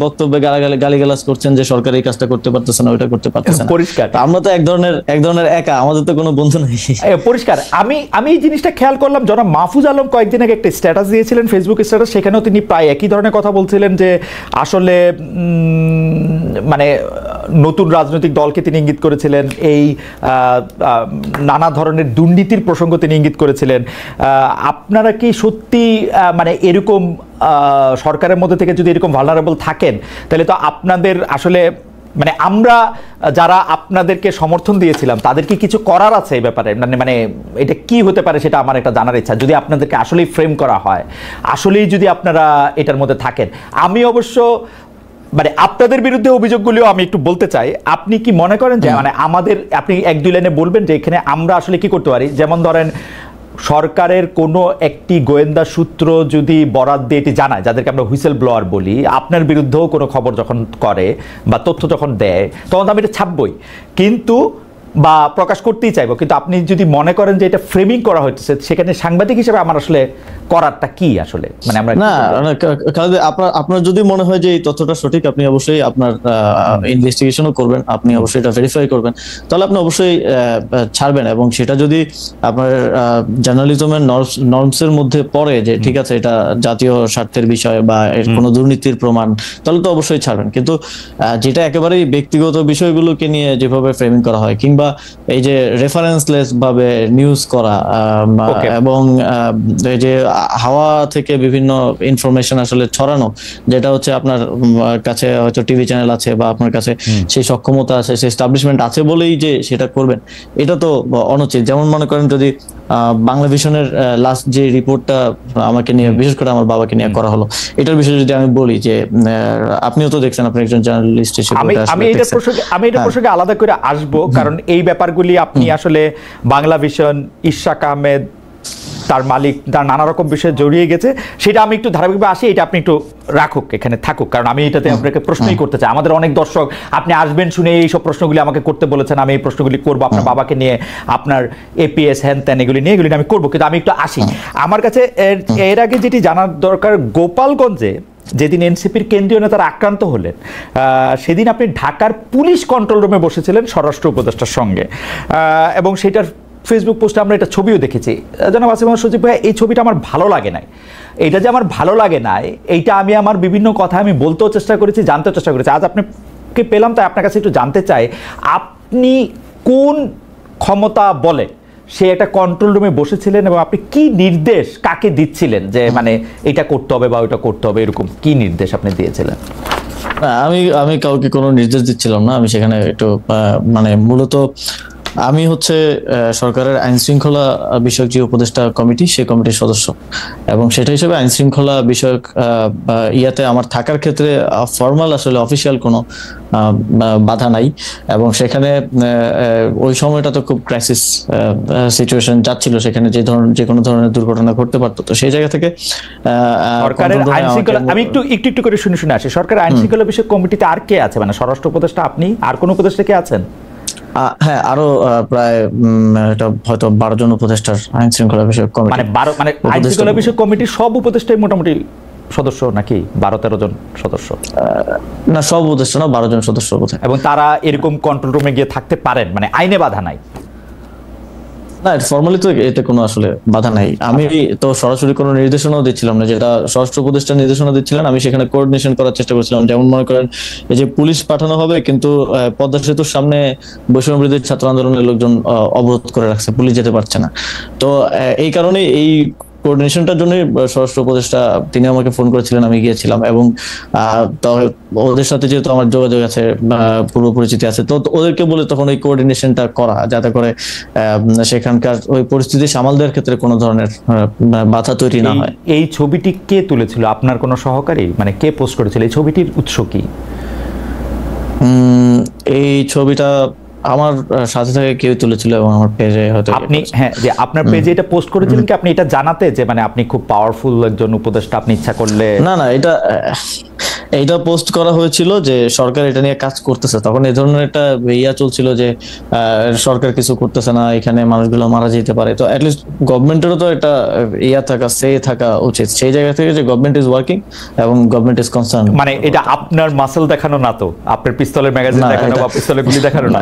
বক্তব্যে গালিগালাজ করছেন যে সরকার এই কাজটা করতে পারতেছে না, ওইটা করতে পারতেছে না। পরিষ্কার আমরা তো এক ধরনের একা, আমাদের তো কোনো বন্ধু নেই। পরিষ্কার। আমি এই জিনিসটা খেয়াল করলাম, জনাব মাহফুজ আলম কয়েকদিন আগে একটা স্ট্যাটাস দিয়েছিলেন, ফেসবুক স্ট্যাটাস, সেখানেও তিনি প্রায় একই ধরনের কথা বলছিলেন যে আসলে মানে নতুন রাজনৈতিক দলকে তিনি ইঙ্গিত করেছিলেন, এই নানা ধরনের দুর্নীতির প্রসঙ্গ তিনি ইঙ্গিত করেছিলেন। আপনারা কি সত্যি মানে এরকম সরকারের মধ্যে থেকে যদি এরকম ভালনারেবল থাকেন, তাহলে তো আপনাদের আসলে মানে আমরা যারা আপনাদেরকে সমর্থন দিয়েছিলাম তাদের কি কিছু করার আছে এই ব্যাপারে? মানে এটা কি হতে পারে সেটা আমার একটা জানার ইচ্ছা, যদি আপনাদেরকে আসলেই ফ্রেম করা হয়, আসলেই যদি আপনারা এটার মধ্যে থাকেন। আমি অবশ্য মানে আপনাদের বিরুদ্ধে অভিযোগগুলিও আমি একটু বলতে চাই। আপনি কি মনে করেন যে মানে আমাদের, আপনি এক দুই লাইনে বলবেন যে এখানে আমরা আসলে কি করতে পারি? যেমন ধরেন সরকারের কোনো একটি গোয়েন্দা সূত্র যদি বরাত দিয়ে এটি জানায়, যাদেরকে আমরা হুইসেল ব্লোয়ার বলি, আপনার বিরুদ্ধেও কোনো খবর যখন করে বা তথ্য যখন দেয়, তখন আমি এটা ছাপবই, কিন্তু বা প্রকাশ করতেই চাইবো। কিন্তু আপনি যদি মনে করেন যে এটা ফ্রেমিং করা হচ্ছে, সেখানে সাংবাদিক হিসেবে আমার আসলে করারটা কি আসলে? মানে আমরা না, আপনার যদি মনে হয় যে এই তথ্যটা সঠিক, আপনি অবশ্যই আপনার ইনভেস্টিগেশনও করবেন, আপনি অবশ্যই এটা ভেরিফাই করবেন, তাহলে আপনি অবশ্যই ছাড়বেন। এবং সেটা যদি আপনার জার্নালিজমের নর্মসের মধ্যে পড়ে যে ঠিক আছে এটা জাতীয় স্বার্থের বিষয় বা এর কোনো দুর্নীতির প্রমাণ, তাহলে তো অবশ্যই ছাড়বেন। কিন্তু যেটা একেবারেই ব্যক্তিগত বিষয়গুলোকে নিয়ে যেভাবে ফ্রেমিং করা হয়, কিংবা এই যে রেফারেন্সলেস ভাবে নিউজ করা, এবং এই যে হাওয়া থেকে বিভিন্ন ইনফরমেশন আসলে ছড়ানো, যেটা হচ্ছে আপনার কাছে হয়তো টিভি চ্যানেল আছে বা আপনার কাছে সেই সক্ষমতা আছে, সেই এস্টাবলিশমেন্ট আছে বলেই যে সেটা করবেন, এটা তো অনুচিত। যেমন মনে করেন যদি বাংলা ভিশনের লাস্ট যে রিপোর্টটা আমাকে নিয়ে, বিশেষ করে আমার বাবাকে নিয়ে করা হলো, এটার বিষয়ে যদি আমি বলি যে আপনিও তো দেখছেন, আপনি একজন জার্নালিস্ট হিসেবে, আমি এটা প্রসঙ্গে আলাদা করে আসবো, কারণ এই ব্যাপারগুলি আপনি আসলে বাংলা ভিশন, ইশাক আহমেদ, তার মালিক, তার নানা রকম বিষয়ে জড়িয়ে গেছে, সেটা আমি একটু ধারাবাহিকভাবে আসি, এটা আপনি একটু রাখুক, এখানে থাকুক, কারণ আমি এটাতে আপনাকে প্রশ্নই করতে চাই। আমাদের অনেক দর্শক আপনি আসবেন শুনে এইসব প্রশ্নগুলি আমাকে করতে বলেছেন, আমি এই প্রশ্নগুলি করবো আপনার বাবাকে নিয়ে, আপনার এপিএস হ্যান ত্যান এগুলি নিয়ে, এগুলি আমি করবো। কিন্তু আমি একটু আসি, আমার কাছে এর আগে যেটি জানার দরকার, গোপালগঞ্জে যেদিন এনসিপির কেন্দ্রীয় নেতারা আক্রান্ত হলেন, সেদিন আপনি ঢাকার পুলিশ কন্ট্রোল রুমে বসেছিলেন স্বরাষ্ট্র উপদেষ্টার সঙ্গে, এবং সেটার ফেসবুক পোস্টে আমরা এটা ছবিও দেখেছি। জনাব আসিফ মাহমুদ সজীব ভাই, এই ছবিটা আমার ভালো লাগে নাই। এইটা যে আমার ভালো লাগে নাই, এইটা আমি আমার বিভিন্ন কথা আমি বলতেও চেষ্টা করেছি, জানতেও চেষ্টা করেছি। আজ আপনাকে পেলাম, তাই আপনার কাছে একটু জানতে চাই, আপনি কোন ক্ষমতা বলে সে একটা কন্ট্রোল রুমে বসেছিলেন, এবং আপনি কি নির্দেশ কাকে দিচ্ছিলেন যে মানে এটা করতে হবে বা ওইটা করতে হবে, এরকম কি নির্দেশ আপনি দিয়েছিলেন? আমি কাউকে কোনো নির্দেশ দিচ্ছিলাম না। আমি সেখানে একটু মানে মূলত আমি হচ্ছে সরকারের আইন শৃঙ্খলা বিষয়ক যে উপদেষ্টা কমিটি, সেই কমিটির সদস্য, এবং সেটা হিসেবে আইন শৃঙ্খলা বিষয়ক ইয়াতে আমার থাকার ক্ষেত্রে ফর্মাল আসলে অফিসিয়াল কোনো বাধা নাই। এবং সেখানে ওই সময়টা তো খুব ক্রাইসিস সিচুয়েশন যাচ্ছিল, সেখানে যে কোনো ধরনের দুর্ঘটনা ঘটতে পারতো। তো সেই জায়গা থেকে সরকারের আইন শৃঙ্খলা, আমি একটু করে শুনে আসি, সরকারের আইন শৃঙ্খলা বিষয়ক কমিটিতে আর কে আছে? মানে স্বরাষ্ট্র উপদেষ্টা, আপনি, আর কোন উপদেষ্টা কে আছেন? হ্যাঁ, আরো প্রায় এটা হয়তো 12 জন উপদেষ্টার আইন শৃঙ্খলা বিষয়ক কমিটি। মানে আইন শৃঙ্খলা বিষয়ক কমিটির সব উপদেষ্টাই মোটামুটি সদস্য নাকি 12-13 জন সদস্য? না, সব উপদেষ্টা না, 12 জন সদস্য বোধহয়। এবং তারা এরকম কন্ট্রোল রুমে গিয়ে থাকতে পারেন, মানে আইনে বাধা নাই? না, ফর্মালি তো এতে কোনো আসলে বাধা নাই। আমি তো সরাসরি কোনো নির্দেশনাও দিচ্ছিলাম না, যেটা স্বরাষ্ট্র উপদেষ্টা নির্দেশনা দিচ্ছিলেন। আমি সেখানে কোঅর্ডিনেশন করার চেষ্টা করছিলাম। যেমন মনে করেন এই যে পুলিশ পাঠানো হবে, কিন্তু পদ্মা সেতুর সামনে বৈষম্যবিরোধী ছাত্র আন্দোলনের লোকজন অবরোধ করে রাখছে, পুলিশ যেতে পারছে না। তো এই কারণে এই কোঅর্ডিনেশনটার জন্য স্বরাষ্ট্র উপদেষ্টা তিনি আমাকে ফোন করেছিলেন, আমি গিয়েছিলাম। এবং ওদের সাথে যেহেতু আমার যোগাযোগ আছে, পূর্ব পরিচিতি আছে, তো ওদেরকে বলে তখন ওই কোঅর্ডিনেশনটা করা, যাতে করে সেখানকার ওই পরিস্থিতি সামাল দেওয়ার ক্ষেত্রে কোনো ধরনের বাধা তৈরি না হয়। এই ছবিটি কে তুলেছিল? আপনার কোনো সহকারী? মানে কে পোস্ট করেছিল? এই ছবিটির উৎস কি? এই ছবিটা আমার সাথে থেকে কেউ তুলেছিল, এবং আমার পেজে হয়তো আপনি, হ্যাঁ, যে আপনার পেজে এটা পোস্ট করেছিলেন কি আপনি এটা জানাতে যে মানে আপনি খুব পাওয়ারফুল একজন উপদেষ্টা, আপনি ইচ্ছা করলে? না, এটা পোস্ট করা হয়েছিল যে সরকার এটা নিয়ে কাজ করতেছে। তখন এই ধরনের একটা ইয়া চলছিল যে সরকার কিছু করতেছে না, এখানে মানুষগুলো মারা যেতে পারে। তো অ্যাটলিস্ট গভর্নমেন্টেরও তো একটা ইয়া থাকা উচিত। সেই জায়গা থেকে যে গভর্নমেন্ট ইজ ওয়ার্কিং এবং গভর্নমেন্ট ইজ কনসার্ন। মানে এটা আপনার মাসল দেখানো না তো, আপনার পিস্তলের ম্যাগাজিন দেখানো বা পিস্তলের গুলি দেখানো না?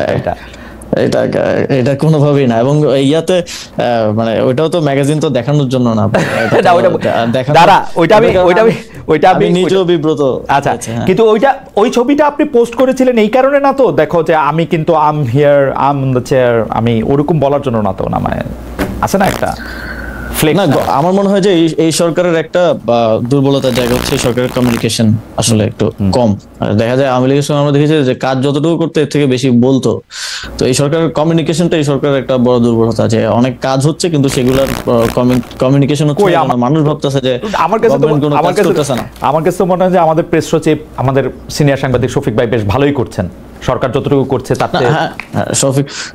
এটা কোনোভাবেই না। এবং ইয়াতে মানে ওইটাও তো ম্যাগাজিন তো দেখানোর জন্য না, ওইটা আমি নিজেও বিব্রত। আচ্ছা, কিন্তু ওই ছবিটা আপনি পোস্ট করেছিলেন এই কারণে না তো, দেখো যে আমি কিন্তু আম হিয়ার, আম দ্য চেয়ার, আমি ওরকম বলার জন্য না তো? না, মানে আছে না একটা না, আমার মনে হয় যে এই সরকারের একটা দুর্বলতার জায়গা হচ্ছে এই সরকারের কমিউনিকেশন আসলে একটু কম। দেখা যায় আওয়ামী লীগের সময় আমরা দেখেছি যে কাজ যতটুকু করতে এর থেকে বেশি বলতো। তো এই সরকারের কমিউনিকেশনটা এই সরকারের একটা বড় দুর্বলতা, যে অনেক কাজ হচ্ছে কিন্তু সেগুলোর কমিউনিকেশন হচ্ছে না। মানুষ ভাবতেছে যে আমার কাছে মনে হয় যে আমাদের প্রেস সচিব, আমাদের সিনিয়র সাংবাদিক শফিক ভাই বেশ ভালোই করছেন, সরকার যতটুকু করছে তাতে।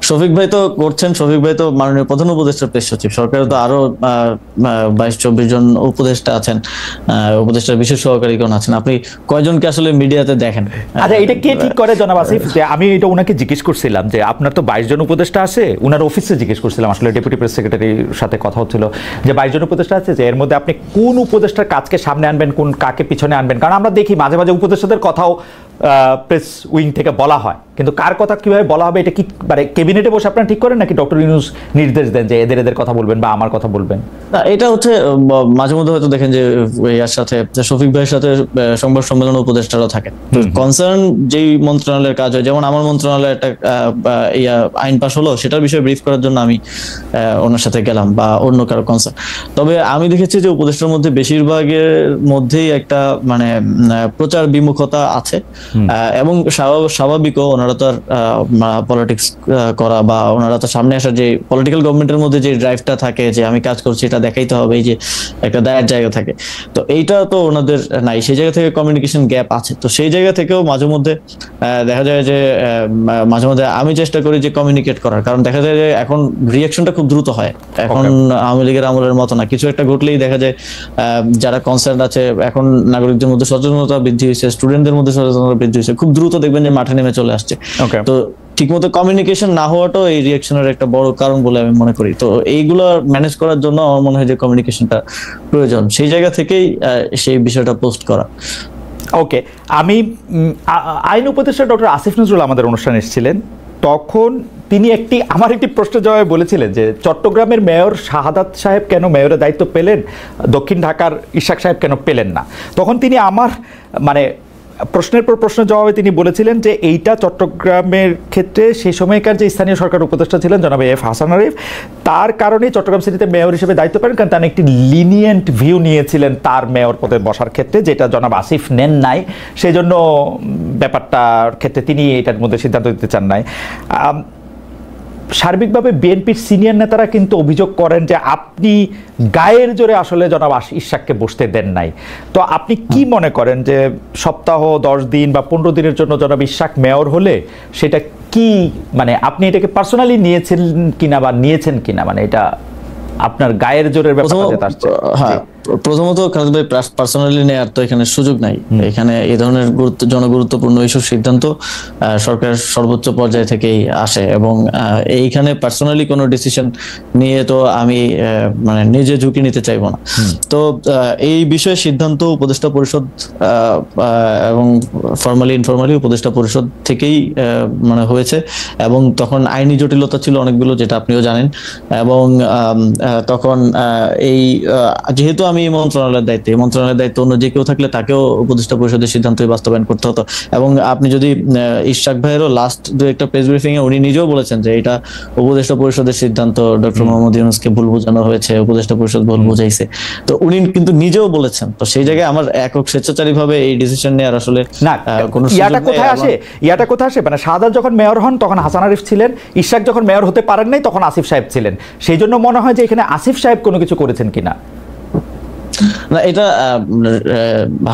শফিক ভাই তো করছেন, শফিক ভাই তো মাননীয় প্রধান উপদেষ্টার প্রেস সচিব। সরকারে তো আরো 22-24 জন উপদেষ্টা আছেন, উপদেষ্টার বিশেষ সহকারীগণ আছেন। আপনি কয়জনকে আসলে মিডিয়াতে দেখেন? আচ্ছা, এটা কে ঠিক করে জনাব আসিফ? যে আমি এটা ওনাকে জিজ্ঞেস করছিলাম যে আপনার তো 22 জন উপদেষ্টা আছে, উনার অফিসে জিজ্ঞেস করছিলাম, আসলে ডেপুটি প্রেস সেক্রেটারির সাথে কথা হচ্ছিল যে 22 জন উপদেষ্টা আছে, যে এর মধ্যে আপনি কোন উপদেষ্টার কাজকে সামনে আনবেন, কোন কাকে পিছনে আনবেন? কারণ আমরা দেখি মাঝে মাঝে উপদেষ্টাদের কথাও প্রেস উইং থেকে বলা হয়, কিন্তু কার কথা কিভাবে বলা হবে এটা কি মানে ক্যাবিনেটে বসে আপনারা ঠিক করেন, নাকি ডক্টর ইউনূস নির্দেশ দেন যে এদের কথা বলবেন বা আমার কথা বলবেন? না, এটা হচ্ছে মাঝে মধ্যে হয়তো দেখেন যে এর সাথে শফিক ভাইয়ের সাথে সংবাদ সম্মেলন উপদেষ্টারাও থাকে। কনসার্ন যেই মন্ত্রণালয়ের কাজ হয়, যেমন আমার মন্ত্রণালয়ে একটা আইন পাস হলো, সেটার বিষয়ে ব্রিফ করার জন্য আমি ওনার সাথে গেলাম, বা অন্য কারো কনসার্ন। তবে আমি দেখেছি যে উপদেষ্টার মধ্যে বেশিরভাগের মধ্যেই একটা মানে প্রচার বিমুখতা আছে, এবং স্বাভাবিকও। ওনারা তো আর পলিটিক্স করা বা ওনারা তো সামনে আসার যে পলিটিক্যাল গভর্নমেন্টের মধ্যে যে ড্রাইভটা থাকে যে আমি কাজ করছি এটা দেখাইতে হবে, এই যে একটা দায়ের জায়গা থাকে, তো এইটা তো ওনাদের নাই। সেই জায়গা থেকে কমিউনিকেশন গ্যাপ আছে। তো সেই জায়গা থেকেও মাঝে মধ্যে দেখা যায় যে মাঝে মধ্যে আমি চেষ্টা করি যে কমিউনিকেট করার, কারণ দেখা যায় যে এখন রিয়াকশনটা খুব দ্রুত হয়। এখন আওয়ামী লীগের আমলের মতো না, কিছু একটা ঘটলেই দেখা যায় যারা কনসার্ন আছে, এখন নাগরিকদের মধ্যে সচেতনতা বৃদ্ধি হয়েছে, স্টুডেন্টদের মধ্যে সচেতনতা বৃদ্ধি হয়েছে, খুব দ্রুত দেখবেন যে মাঠে নেমে চলে আসছে। তো ঠিকমতো কমিউনিকেশন না হওয়াটাও এই রিঅ্যাকশনের একটা বড় কারণ বলে আমি মনে করি। তো এইগুলো ম্যানেজ করার জন্য আমার মনে হয় যে কমিউনিকেশনটা প্রয়োজন, সেই জায়গা থেকেই সেই বিষয়টা পোস্ট করা। ওকে, আমি আইন উপদেষ্টা ডক্টর আসিফ নজরুল আমাদের অনুষ্ঠানে এসেছিলেন, তখন তিনি আমার একটি প্রশ্নের জবাবে বলেছিলেন যে চট্টগ্রামের মেয়র শাহাদাত সাহেব কেন মেয়রের দায়িত্ব পেলেন, দক্ষিণ ঢাকার ইশাক সাহেব কেন পেলেন না? তখন তিনি আমার মানে প্রশ্নের পর প্রশ্নের জবাবে তিনি বলেছিলেন যে এইটা চট্টগ্রামের ক্ষেত্রে সেই সময়কার যে স্থানীয় সরকার উপদেষ্টা ছিলেন জনাব এফ হাসান আরিফ, তার কারণেই চট্টগ্রাম সিটিতে মেয়র হিসেবে দায়িত্ব পেলেন, কারণ তিনি একটি লিনিয়েন্ট ভিউ নিয়েছিলেন তার মেয়র পদে বসার ক্ষেত্রে, যেটা জনাব আসিফ নেন নাই। সেই জন্য ব্যাপারটার ক্ষেত্রে তিনি এটার মধ্যে সিদ্ধান্ত দিতে চান নাই। সার্বিকভাবে বিএনপির সিনিয়র নেতারা কিন্তু অভিযোগ করেন যে আপনি গায়ের জোরে আসলে জনাব ইশাককে বসতে দেন নাই। তো আপনি কি মনে করেন যে সপ্তাহ 10 দিন বা 15 দিনের জন্য জনাব ইশাক মেয়র হলে সেটা কি মানে আপনি এটাকে পার্সোনালি নিয়েছেন কিনা বা নিয়েছেন কিনা, মানে এটা আপনার গায়ের জোরের ব্যাপারটা আসছে? হ্যাঁ, প্রথমত খালেদ ভাই পার্সোনালি নেওয়ার তো এখানে সুযোগ নাই। এখানে এই ধরনের জনগুরুত্বপূর্ণ এইসব সিদ্ধান্ত সরকারের সর্বোচ্চ পর্যায় থেকেই আসে, এবং এইখানে পার্সোনালি কোনো ডিসিশন নিয়ে তো আমি মানে নিজে ঝুঁকি নিতে চাইবো না। তো এই বিষয়ে সিদ্ধান্ত উপদেষ্টা পরিষদ এবং ফর্মালি ইনফর্মালি উপদেষ্টা পরিষদ থেকেই মানে হয়েছে, এবং তখন আইনি জটিলতা ছিল অনেকগুলো, যেটা আপনিও জানেন। এবং তখন এই যেহেতু আমি মন্ত্রণালয়ের দায়িত্ব অন্য যে কেউ থাকলে তাকেও উপদেষ্টা পরিষদের সিদ্ধান্তই বাস্তবায়ন করতে হতো। এবং আপনি যদি ইশাক ভাইয়েরও লাস্ট একটা প্রেস ব্রিফিং এ উনি নিজেও বলেছেন যে এটা উপদেষ্টা পরিষদের সিদ্ধান্ত, ডক্টর মোহাম্মদ ইউনূসকে ভুল বোঝানো হয়েছে, উপদেষ্টা পরিষদ ভুল বুঝাইছে, তো উনি কিন্তু নিজেও বলেছেন। তো সেই জায়গায় আমার একক স্বেচ্ছাচারী ভাবে এই ডিসিশন নেওয়ার আসলে কোনো ইয়াটা কোথায় আসে মানে শাহাদাত যখন মেয়র হন তখন হাসান আরিফ ছিলেন, ইশাক যখন মেয়র হতে পারেন নাই তখন আসিফ সাহেব ছিলেন। সেই জন্য মনে হয় যে এখানে আসিফ সাহেব কোনো কিছু করেছেন কিনা। না, এটা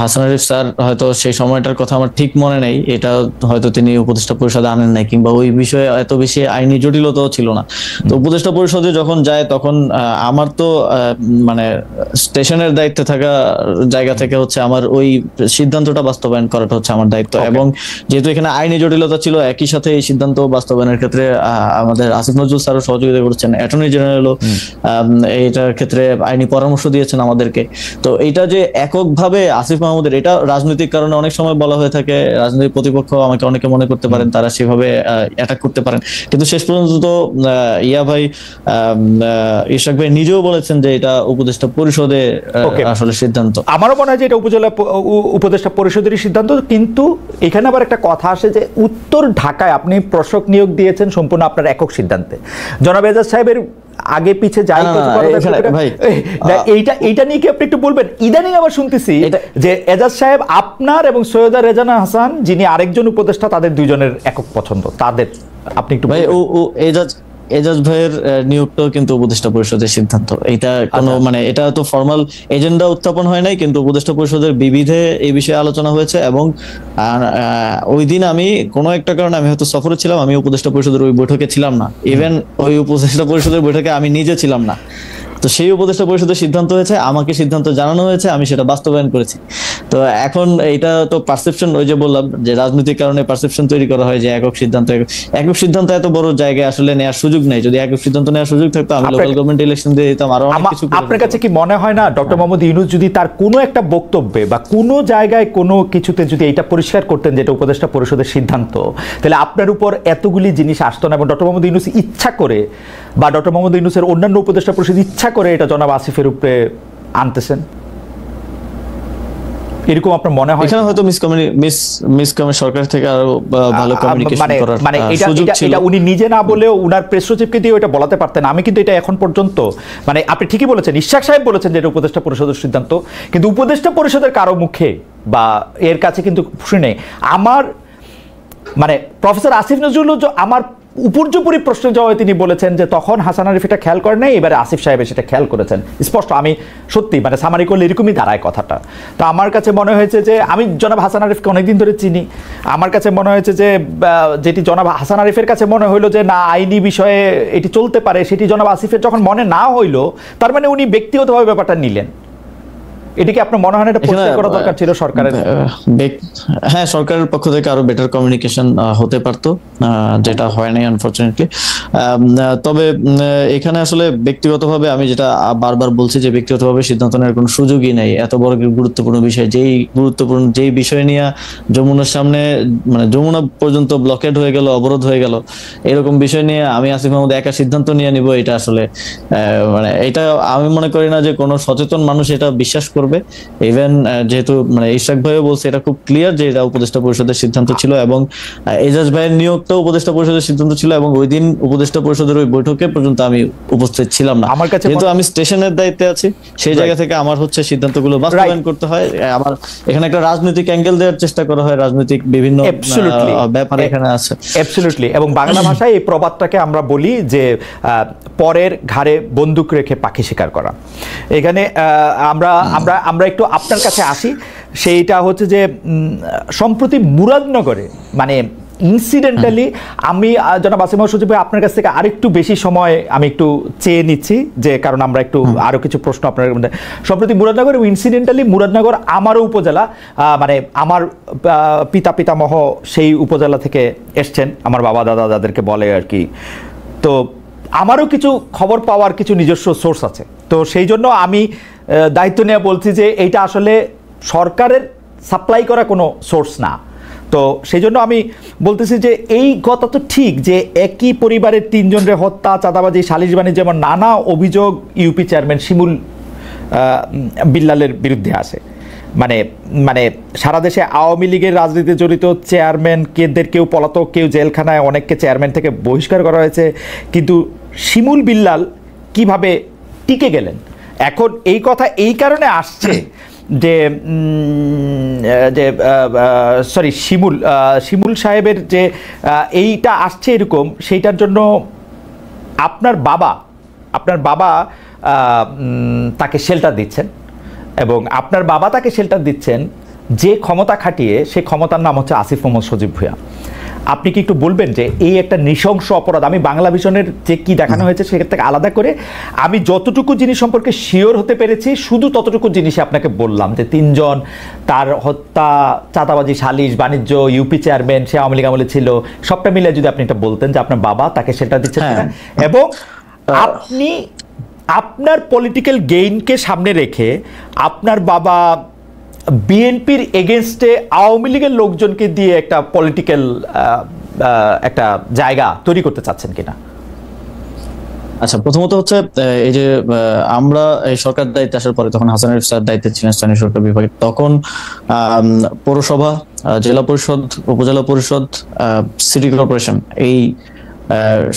হাসান আরিফ স্যার হয়তো সেই সময়টার কথা আমার ঠিক মনে নেই, এটা হয়তো তিনি উপদেষ্টা পরিষদে আনেন নাই, কিংবা ওই বিষয়ে এত বেশি আইনি জটিলতাও ছিল না। তো উপদেষ্টা পরিষদে যখন যায় তখন আমার তো মানে স্টেশনের দায়িত্বে থাকা জায়গা থেকে হচ্ছে আমার ওই সিদ্ধান্তটা বাস্তবায়ন করাটা হচ্ছে আমার দায়িত্ব। এবং যেহেতু এখানে আইনি জটিলতা ছিল, একই সাথে এই সিদ্ধান্ত বাস্তবায়নের ক্ষেত্রে আমাদের আসিফ নজরুল স্যারও সহযোগিতা করছেন, অ্যাটর্নি জেনারেলও এইটার ক্ষেত্রে আইনি পরামর্শ দিয়েছেন আমাদেরকে। তো এটা যে এককভাবে আসিফ মাহমুদের, এটা রাজনৈতিক কারণে অনেক সময় বলা হয়ে থাকে, রাজনৈতিক প্রতিপক্ষ আমাকে অনেকে মনে করতে পারেন তারা সেভাবে অ্যাটাক করতে পারেন, কিন্তু শেষ পর্যন্ত তো ইশাক ভাই নিজেও বলেছেন যে এটা উপদেষ্টা পরিষদে আসলে সিদ্ধান্ত। আমারও মনে হয় যে এটা উপদেষ্টা পরিষদেরই সিদ্ধান্ত, কিন্তু এখানে আবার একটা কথা আসে যে উত্তর ঢাকায় আপনি প্রশাসক নিয়োগ দিয়েছেন সম্পূর্ণ আপনার একক সিদ্ধান্তে। জনাব এজাজ সাহেবের আগে পিছে যাই না, কিছু না, করা যায় এখানে সেটা- ভাই, না, এইটা নিয়ে কি আপনি একটু বলবেন? ইদানিং আবার শুনতেছি যে এজাজ সাহেব আপনার এবং সৈয়দা রেজানা হাসান যিনি আরেকজন উপদেষ্টা তাদের দুইজনের একক পছন্দ, তাদের আপনি একটু ভাই বলবেন? ও এজাজ ভাইয়ের নিয়োগটাও কিন্তু উপদেষ্টা পরিষদের সিদ্ধান্ত। এটা কোনো আচ্ছা। মানে এটা তো ফর্মাল এজেন্ডা উত্থাপন হয় নাই, কিন্তু উপদেষ্টা পরিষদের বিবিধে এই বিষয়ে আলোচনা হয়েছে। এবং ওই দিন আমি কোনো একটা কারণে আমি হয়তো সফরে ছিলাম, আমি উপদেষ্টা পরিষদের ওই বৈঠকে ছিলাম না। ইভেন ওই উপদেষ্টা পরিষদের বৈঠকে আমি নিজে ছিলাম না। তো সেই উপদেষ্টা পরিষদের সিদ্ধান্ত হয়েছে, আমাকে সিদ্ধান্ত জানানো হয়েছে, আমি সেটা বাস্তবায়ন করেছি। তো এখন এটা তো পারসেপশন, ওই যে বললাম যে রাজনৈতিক কারণে পারসেপশন তৈরি করা হয় যে একক সিদ্ধান্ত এত বড় জায়গায় আসলে নেওয়ার সুযোগ নেই। যদি একক সিদ্ধান্ত নেওয়ার সুযোগ থাকতো আমি লোকাল গভর্নমেন্ট ইলেকশন দিয়ে দিতাম, আরো অনেক কিছু। আপনার কাছে কি মনে হয় না ডক্টর মোহাম্মদ ইউনূস যদি তার কোনো একটা বক্তব্যে বা কোনো জায়গায় কোনো কিছুতে যদি এটা পরিষ্কার করতেন যেটা উপদেষ্টা পরিষদের সিদ্ধান্ত, তাহলে আপনার উপর এতগুলি জিনিস আসতো না? এবং ডক্টর মোহাম্মদ ইউনূস ইচ্ছা করে বা ডক্টর মোহাম্মদ ইউনূসের অন্যান্য উপদেষ্টা পরিষদ ইচ্ছা করে এটা জনাব আসিফের উপরে আনতেছেন, এরকম আপনার মনে হয়? এখানে হয়তো সরকার থেকে আরো ভালো কমিউনিকেশন করার মানে সুযোগ ছিল। এটা উনি নিজে না বলেও উনার প্রেস সচিবকে দিয়ে ওটা বলাতে পারতেন। আমি কিন্তু এটা এখন পর্যন্ত, মানে আপনি ঠিকই বলেছেন, ইশাক সাহেব বলেছেন যে এটা উপদেষ্টা পরিষদের সিদ্ধান্ত, কিন্তু উপদেষ্টা পরিষদের কারো মুখে বা এর কাছে কিন্তু শুনে আমার মানে প্রফেসর আসিফ নজরুল আমার উপর্যুপরি প্রশ্নের জবাবে তিনি বলেছেন যে তখন হাসান আরিফ এটা খেয়াল করেন নাই, এবারে আসিফ সাহেব সেটা খেয়াল করেছেন। স্পষ্ট, আমি সত্যি মানে সামারি করলে এরকমই দাঁড়ায় কথাটা। তো আমার কাছে মনে হয়েছে যে আমি জনাব হাসান আরিফকে অনেকদিন ধরে চিনি, আমার কাছে মনে হয়েছে যে যেটি জনাব হাসান আরিফের কাছে মনে হইলো যে না আইনি বিষয়ে এটি চলতে পারে, সেটি জনাব আসিফের যখন মনে না হইলো, তার মানে উনি ব্যক্তিগতভাবে ব্যাপারটা নিলেন। এটা কি আপনার মনে হয় না এটা পরিষ্কার করা দরকার ছিল সরকারের? হ্যাঁ, সরকারের পক্ষ থেকে আরো বেটার কমিউনিকেশন হতে পারতো, যেটা হয় নাই আনফরচুনেটলি। তবে এখানে আসলে ব্যক্তিগতভাবে আমি যেটা বারবার বলছি যে ব্যক্তিগতভাবে সিদ্ধান্ত নেওয়ার কোনো সুযোগই নেই। এত বড় গুরুত্বপূর্ণ বিষয়, যেই বিষয় নিয়ে যমুনার সামনে মানে যমুনা পর্যন্ত ব্লকেড হয়ে গেল, অবরোধ হয়ে গেল, এরকম বিষয় নিয়ে আমি আসিফ মাহমুদ একা সিদ্ধান্ত নিয়ে নিব, এটা আসলে মানে এটা আমি মনে করি না যে কোনো সচেতন মানুষ এটা বিশ্বাস করবে। ইভেন যেহেতু মানে ইশাক ভাইও বলছে এটা খুব ক্লিয়ার যে এটা উপদেষ্টা পরিষদের সিদ্ধান্ত ছিল, এবং এজাজ ভাইয়ের নিয়োগটাও উপদেষ্টা পরিষদের সিদ্ধান্ত ছিল, এবং ওই দিন উপদেষ্টা পরিষদের ওই বৈঠকে পর্যন্ত আমি উপস্থিত ছিলাম না। আমার কাছে যেহেতু আমি স্টেশনের দায়িত্বে আছি, সেই জায়গা থেকে আমার হচ্ছে সিদ্ধান্তগুলো বাস্তবায়ন করতে হয়। আমার এখানে একটা রাজনৈতিক অ্যাঙ্গেল দেওয়ার চেষ্টা করা হয়, রাজনৈতিক বিভিন্ন ব্যাপার এখানে আছে। অ্যাবসলিউটলি। এবং বাংলা ভাষায় এই প্রবাদটাকে আমরা বলি যে পরের ঘাড়ে বন্দুক রেখে পাখি শিকার করা। এখানে আমরা আমরা আমরা একটু আপনার কাছে আসি, সেইটা হচ্ছে যে সম্প্রতি মুরাদনগরে মানে ইনসিডেন্টালি আমি জনাব আসিফ মাহমুদ সচিব আপনার কাছ থেকে আরেকটু বেশি সময় আমি একটু চেয়ে নিচ্ছি, যে কারণ আমরা একটু আরো কিছু প্রশ্ন আপনার মধ্যে। সম্প্রতি মুরাদনগর ইনসিডেন্টালি মুরাদনগর আমারও উপজেলা, মানে আমার পিতামহ সেই উপজেলা থেকে এসছেন, আমার বাবা দাদা যাদেরকে বলে আর কি। তো আমারও কিছু খবর পাওয়ার কিছু নিজস্ব সোর্স আছে, তো সেই জন্য আমি দায়িত্ব নিয়ে বলছি যে এইটা আসলে সরকারের সাপ্লাই করা কোনো সোর্স না। তো সেই জন্য আমি বলতেছি যে এই কথা তো ঠিক যে একই পরিবারের তিনজনের হত্যা, চাঁদাবাজি, সালিশ বাণিজ্য, যেমন নানা অভিযোগ ইউপি চেয়ারম্যান শিমুল বিল্লালের বিরুদ্ধে আসে। মানে মানে সারা দেশে আওয়ামী লীগের রাজনীতিতে জড়িত চেয়ারম্যান কেউ পলাতক, কেউ জেলখানায়, অনেককে চেয়ারম্যান থেকে বহিষ্কার করা হয়েছে, কিন্তু শিমুল বিল্লাল কিভাবে টিকে গেলেন? এখন এই কথা এই কারণে আসছে যে সরি শিমুল সাহেবের যে এইটা আসছে এরকম, সেইটার জন্য আপনার বাবা তাকে শেল্টার দিচ্ছেন, এবং আপনার বাবা তাকে শেল্টার দিচ্ছেন যে ক্ষমতা খাটিয়ে, সেই ক্ষমতার নাম হচ্ছে আসিফ মোহাম্মদ সজীব ভূঁইয়া। আপনি কি একটু বলবেন যে এই একটা নৃশংস অপরাধ, আমি বাংলা ভিশনের যে কি দেখানো হয়েছে সেক্ষেত্রে থেকে আলাদা করে আমি যতটুকু জিনিস সম্পর্কে শিওর হতে পেরেছি শুধু ততটুকু জিনিসে আপনাকে বললাম, যে তিনজন, তার হত্যা, চাঁদাবাজি, সালিশ বাণিজ্য, ইউপি চেয়ারম্যান, সে আওয়ামী লীগ আমলে ছিল, সবটা মিলে যদি আপনি এটা বলতেন যে আপনার বাবা তাকে সেটা দিচ্ছেন, এবং আপনি আপনার পলিটিক্যাল গেইনকে সামনে রেখে আপনার বাবা বিএনপির এগেনস্টে আওয়ামী লীগের লোকজনকে দিয়ে একটা পলিটিক্যাল একটা জায়গা তৈরি করতে চাচ্ছেন কিনা? আচ্ছা, প্রথমত হচ্ছে এই যে আমরা এই সরকার দায়িত্বে আসার পরে, তখন হাসান আরিফ স্যার দায়িত্বে ছিলেন স্থানীয় সরকার বিভাগে, তখন পৌরসভা, জেলা পরিষদ, উপজেলা পরিষদ, সিটি কর্পোরেশন, এই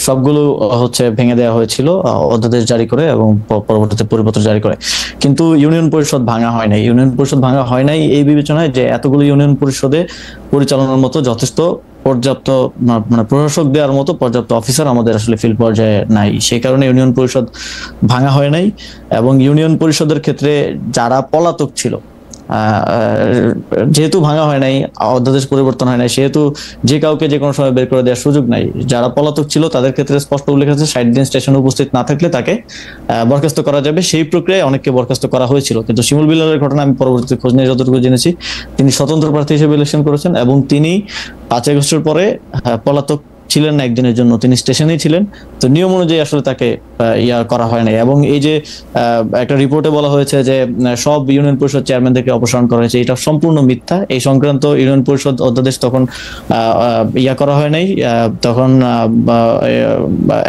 সবগুলো হচ্ছে ভেঙে দেওয়া হয়েছিল অধ্যাদেশ জারি করে এবং পরবর্তীতে পরিপত্র জারি করে। কিন্তু ইউনিয়ন পরিষদ ভাঙা হয় নাই। ইউনিয়ন পরিষদ ভাঙা হয় নাই এই বিবেচনায় যে এতগুলো ইউনিয়ন পরিষদে পরিচালনার মতো যথেষ্ট পর্যাপ্ত মানে প্রশাসক দেওয়ার মতো পর্যাপ্ত অফিসার আমাদের আসলে ফিল্ড পর্যায়ে নাই, সেই কারণে ইউনিয়ন পরিষদ ভাঙা হয় নাই। এবং ইউনিয়ন পরিষদের ক্ষেত্রে যারা পলাতক ছিল, যেহেতু ভাঙা হয় নাই, অধ্যাদেশ পরিবর্তন হয় নাই, সেহেতু যে কাউকে যে কোনো সময় বের করে দেওয়ার সুযোগ নাই। যারা পলাতক ছিল তাদের ক্ষেত্রে স্পষ্ট উল্লেখ আছে 60 দিন স্টেশনে উপস্থিত না থাকলে তাকে বরখাস্ত করা যাবে। সেই প্রক্রিয়ায় অনেককে বরখাস্ত করা হয়েছিল। কিন্তু শিমুল বিল্লালের ঘটনা আমি পরবর্তীতে খোঁজ নিয়ে যতটুকু জেনেছি, তিনি স্বতন্ত্র প্রার্থী হিসেবে ইলেকশন করেছেন এবং তিনি 5 আগস্টের পরে পলাতক ছিলেন না একদিনের জন্য, তিনি স্টেশনেই ছিলেন। তো নিয়ম অনুযায়ী আসলে তাকে করা হয় নাই। এবং এই যে একটা রিপোর্টে বলা হয়েছে যে সব ইউনিয়ন পরিষদ চেয়ারম্যানদেরকে অপসারণ করা হয়েছে, এটা সম্পূর্ণ মিথ্যা। এই সংক্রান্ত ইউনিয়ন পরিষদ অধ্যাদেশ তখন করা হয় নাই, তখন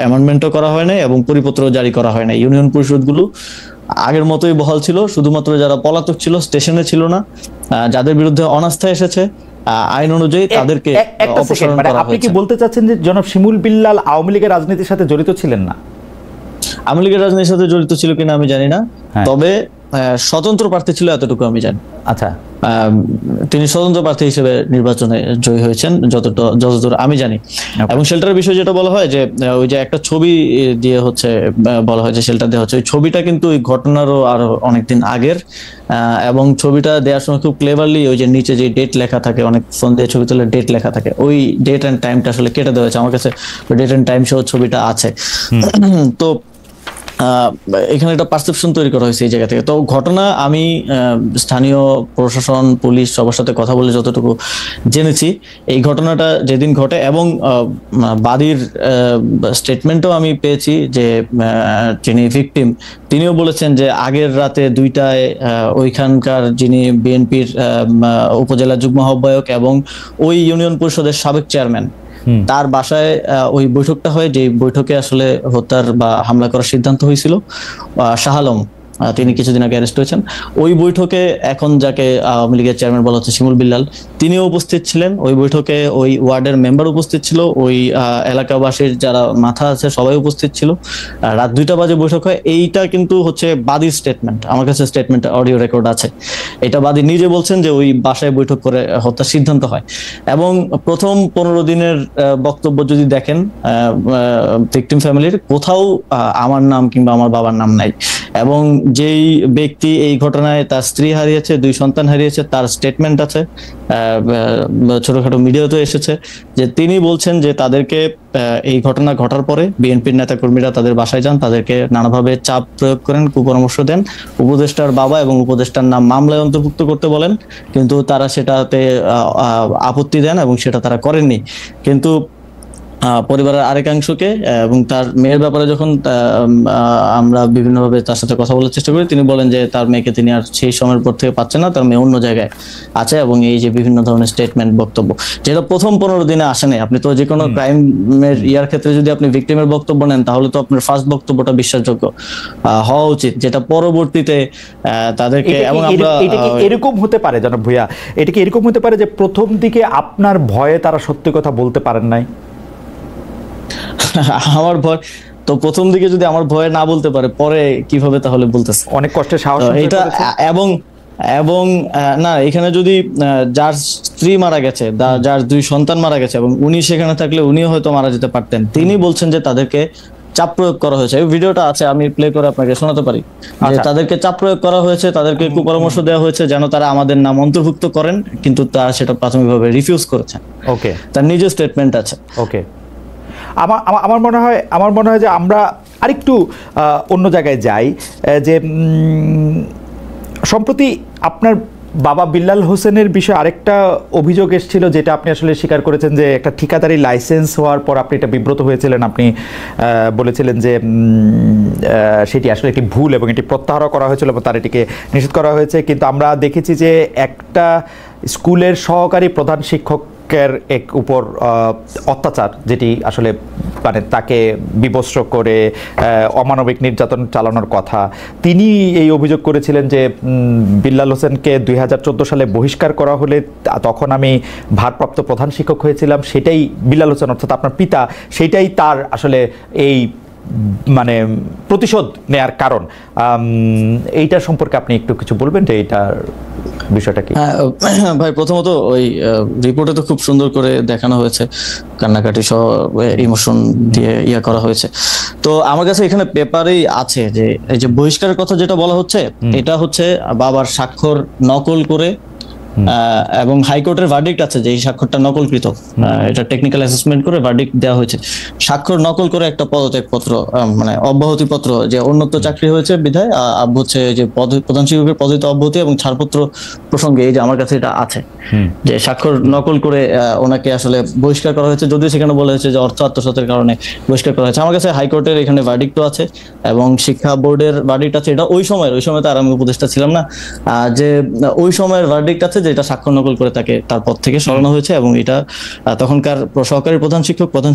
অ্যামেন্ডমেন্টও করা হয় নাই এবং পরিপত্র জারি করা হয় নাই। ইউনিয়ন পরিষদগুলো আগের মতোই বহাল ছিল। শুধুমাত্র যারা পলাতক ছিল, স্টেশনে ছিল না, যাদের বিরুদ্ধে অনাস্থা এসেছে, আইন অনুযায়ী তাদেরকে অপসারণ করা হয়েছে। আপনি কি বলতে চাচ্ছেন যে জনাব শিমুল বিল্লাল আওয়ামী লীগের রাজনীতির সাথে জড়িত ছিলেন না? আওয়ামী লীগের রাজনীতির সাথে জড়িত ছিল কিনা আমি জানি না, তবে স্বতন্ত্র প্রার্থী ছিল এতটুকু আমি জানি। আচ্ছা, তিনি স্বতন্ত্র প্রার্থী হিসেবে নির্বাচনে জয়ী হয়েছেন যতদূর আমি জানি। এবং শেল্টারের বিষয় যেটা বলা হয় যে ওই যে একটা ছবি দিয়ে হচ্ছে বলা হয় যে শেল্টার দেওয়া হচ্ছে, ওই ছবিটা কিন্তু ওই ঘটনারও আরো অনেকদিন আগের। এবং ছবিটা দেওয়ার সময় খুব ক্লেভারলি ওই যে নিচে যে ডেট লেখা থাকে, অনেক ফোন দিয়ে ছবি তুলে ডেট লেখা থাকে, ওই ডেট এন্ড টাইমটা আসলে কেটে দেওয়া হয়েছে। আমার কাছে ডেট এন্ড টাইম সহ ছবিটা আছে। তো এখানে একটা পারসেপশন তৈরি করা হয়েছে এই জায়গা থেকে। তো ঘটনা আমি স্থানীয় প্রশাসন, পুলিশ সবার সাথে কথা বলে যতটুকু জেনেছি, এই ঘটনাটা যেদিন ঘটে এবং বাদীর স্টেটমেন্টও আমি পেয়েছি যে যিনি ভিকটিম তিনিও বলেছেন যে আগের রাতে 2টায় ওইখানকার যিনি বিএনপির উপজেলা যুগ্ম আহ্বায়ক এবং ওই ইউনিয়ন পরিষদের সাবেক চেয়ারম্যান, তার বাসায় ওই বৈঠকটা হয়, যে বৈঠকে আসলে হত্যার বা হামলা করার সিদ্ধান্ত হয়েছিল। শাহ আলম তিনি কিছুদিন আগে অ্যারেস্ট হয়েছেন। ওই বৈঠকে এখন যাকে আওয়ামী লীগের চেয়ারম্যান বলা হচ্ছে শিমুল বিল্লাল, তিনিও উপস্থিত ছিলেন। ওই বৈঠকে ওই ওয়ার্ডের মেম্বার উপস্থিত ছিল, ওই এলাকাবাসীর যারা মাথা আছে সবাই উপস্থিত ছিল। রাত 2টা বাজে বৈঠক হয়। এইটা কিন্তু হচ্ছে বাদীর স্টেটমেন্ট, আমার কাছে স্টেটমেন্ট অডিও রেকর্ড আছে। এটা বাদী নিজে বলছেন যে ওই বাসায় বৈঠক করে হত্যার সিদ্ধান্ত হয়। এবং প্রথম 15 দিনের বক্তব্য যদি দেখেন ভিকটিম ফ্যামিলির, কোথাও আমার নাম কিংবা আমার বাবার নাম নাই। এবং যেই ব্যক্তি এই ঘটনায় তার স্ত্রী হারিয়েছে, 2 সন্তান হারিয়েছে, তার স্টেটমেন্ট আছে, ছোটখাটো মিডিয়াতে এসেছে, যে তিনি বলছেন যে তাদেরকে এই ঘটনা ঘটার পরে বিএনপির নেতা কর্মীরা তাদের বাসায় যান, তাদেরকে নানাভাবে চাপ প্রয়োগ করেন, কুপরামর্শ দেন, উপদেষ্টার বাবা এবং উপদেষ্টার নাম মামলায় অন্তর্ভুক্ত করতে বলেন, কিন্তু তারা সেটাতে আপত্তি দেন এবং সেটা তারা করেননি। কিন্তু পরিবারের আরেকাংশকে এবং তার মেয়ের ব্যাপারে যখন আমরা বিভিন্নভাবে তার সাথে কথা বলার চেষ্টা করি, তিনি বলেন যে তার মেয়েকে তিনি আর সেই সময়ের পর থেকে পাচ্ছেন না, তার মেয়ে অন্য জায়গায় আছে। এবং এই যে বিভিন্ন ধরনের স্টেটমেন্ট, বক্তব্য, যেটা প্রথম 15 দিনে আসে নাই। আপনি তো যে কোনো ক্রাইমের ক্ষেত্রে যদি আপনি ভিকটিমের বক্তব্য নেন, তাহলে তো আপনার ফার্স্ট বক্তব্যটা বিশ্বাসযোগ্য হওয়া উচিত, যেটা পরবর্তীতে তাদেরকে। এবং আমরা এরকম হতে পারে জনাব ভূঁইয়া, এটা কি এরকম হতে পারে যে প্রথম দিকে আপনার ভয়ে তারা সত্যি কথা বলতে পারেন নাই? আমার ভয় তো প্রথম দিকে যদি আমার ভয়ে না বলতে পারে, পরে কিভাবে তাহলে বলতেছে? অনেক কষ্টে সাহস এটা। এবং না, এখানে যদি যার স্ত্রী মারা গেছে, যার 2 সন্তান মারা গেছে এবং উনি সেখানে থাকলে উনিও হয়তো মারা যেতে পারতেন, তিনি বলছেন যে তাদেরকে চাপ প্রয়োগ করা হয়েছে। এই ভিডিওটা আছে, আমি প্লে করে আপনাকে শোনাতে পারি। যে তাদেরকে চাপ প্রয়োগ করা হয়েছে, তাদেরকে কুপরামর্শ দেওয়া হয়েছে যেন তারা আমাদের নাম অন্তর্ভুক্ত করেন, কিন্তু তারা সেটা প্রাথমিকভাবে রিফিউজ করেছেন। ওকে, তার নিজের স্টেটমেন্ট আছে। ওকে, আমার মনে হয় যে আমরা আরেকটু অন্য জায়গায় যাই। যে সম্প্রতি আপনার বাবা বিল্লাল হোসেনের বিষয়ে আরেকটা অভিযোগ এসেছিল, যেটা আপনি আসলে স্বীকার করেছেন, যে একটা ঠিকাদারি লাইসেন্স হওয়ার পর আপনি এটা বিব্রত হয়েছিলেন। আপনি বলেছিলেন যে সেটি আসলে একটি ভুল এবং এটি প্রত্যাহার করা হয়েছিল এবং তার এটিকে নিষেধ করা হয়েছে। কিন্তু আমরা দেখেছি যে একটা স্কুলের সহকারী প্রধান শিক্ষক শিক্ষকের এক উপর অত্যাচার, যেটি আসলে মানে তাকে বিবস্ত্র করে অমানবিক নির্যাতন চালানোর কথা, তিনি এই অভিযোগ করেছিলেন যে বিল্লাল হোসেনকে 2014 সালে বহিষ্কার করা হলে তখন আমি ভারপ্রাপ্ত প্রধান শিক্ষক হয়েছিলাম, সেটাই বিল্লাল হোসেন অর্থাৎ আপনার পিতা, সেটাই তার আসলে এই মানে প্রতিশোধ নেয়ার কারণ। এইটা সম্পর্কে আপনি একটু কিছু বলবেন যে এইটার বিষয়টা কি? ভাই, প্রথমত ওই রিপোর্টে তো খুব সুন্দর করে দেখানো হয়েছে, কান্নাকাটি সহ ইমোশন দিয়ে ইয়া করা হয়েছে। তো আমার কাছে এখানে পেপারেই আছে যে এই যে বহিষ্কারের কথা যেটা বলা হচ্ছে, এটা হচ্ছে বাবার স্বাক্ষর নকল করে, এবং হাইকোর্টের ভার্ডিক্ট আছে যে এই স্বাক্ষরটা নকলকৃত, এটা টেকনিক্যাল অ্যাসেসমেন্ট করে ভার্ডিক্ট দেওয়া হয়েছে। স্বাক্ষর নকল করে একটা পদত্যাগ পত্র, মানে অব্যাহতি পত্র, যে অন্যত্র চাকরি হয়েছে বিধায় আব্বু হচ্ছে যে প্রধান শিক্ষকের পদে অব্যাহতি এবং ছাড়পত্র প্রসঙ্গে এই যে আমার কাছে এটা আছে যে স্বাক্ষর নকল করে ওনাকে আসলে বহিষ্কার করা হয়েছে, যদিও সেখানে বলা হয়েছে যে অর্থ আত্মসাতের কারণে বহিষ্কার করা হয়েছে। আমার কাছে হাইকোর্টের এখানে ভার্ডিক্টও আছে এবং শিক্ষা বোর্ডের ভার্ডিক্ট আছে। এটা ওই সময় তো আর আমি উপদেষ্টা ছিলাম না, যে ওই সময়ের ভার্ডিক্ট আছে যে এটা স্বাক্ষর নকল করে তাকে তার পদ থেকে সরানো হয়েছে, এবং এটা তখনকার সহকারী প্রধান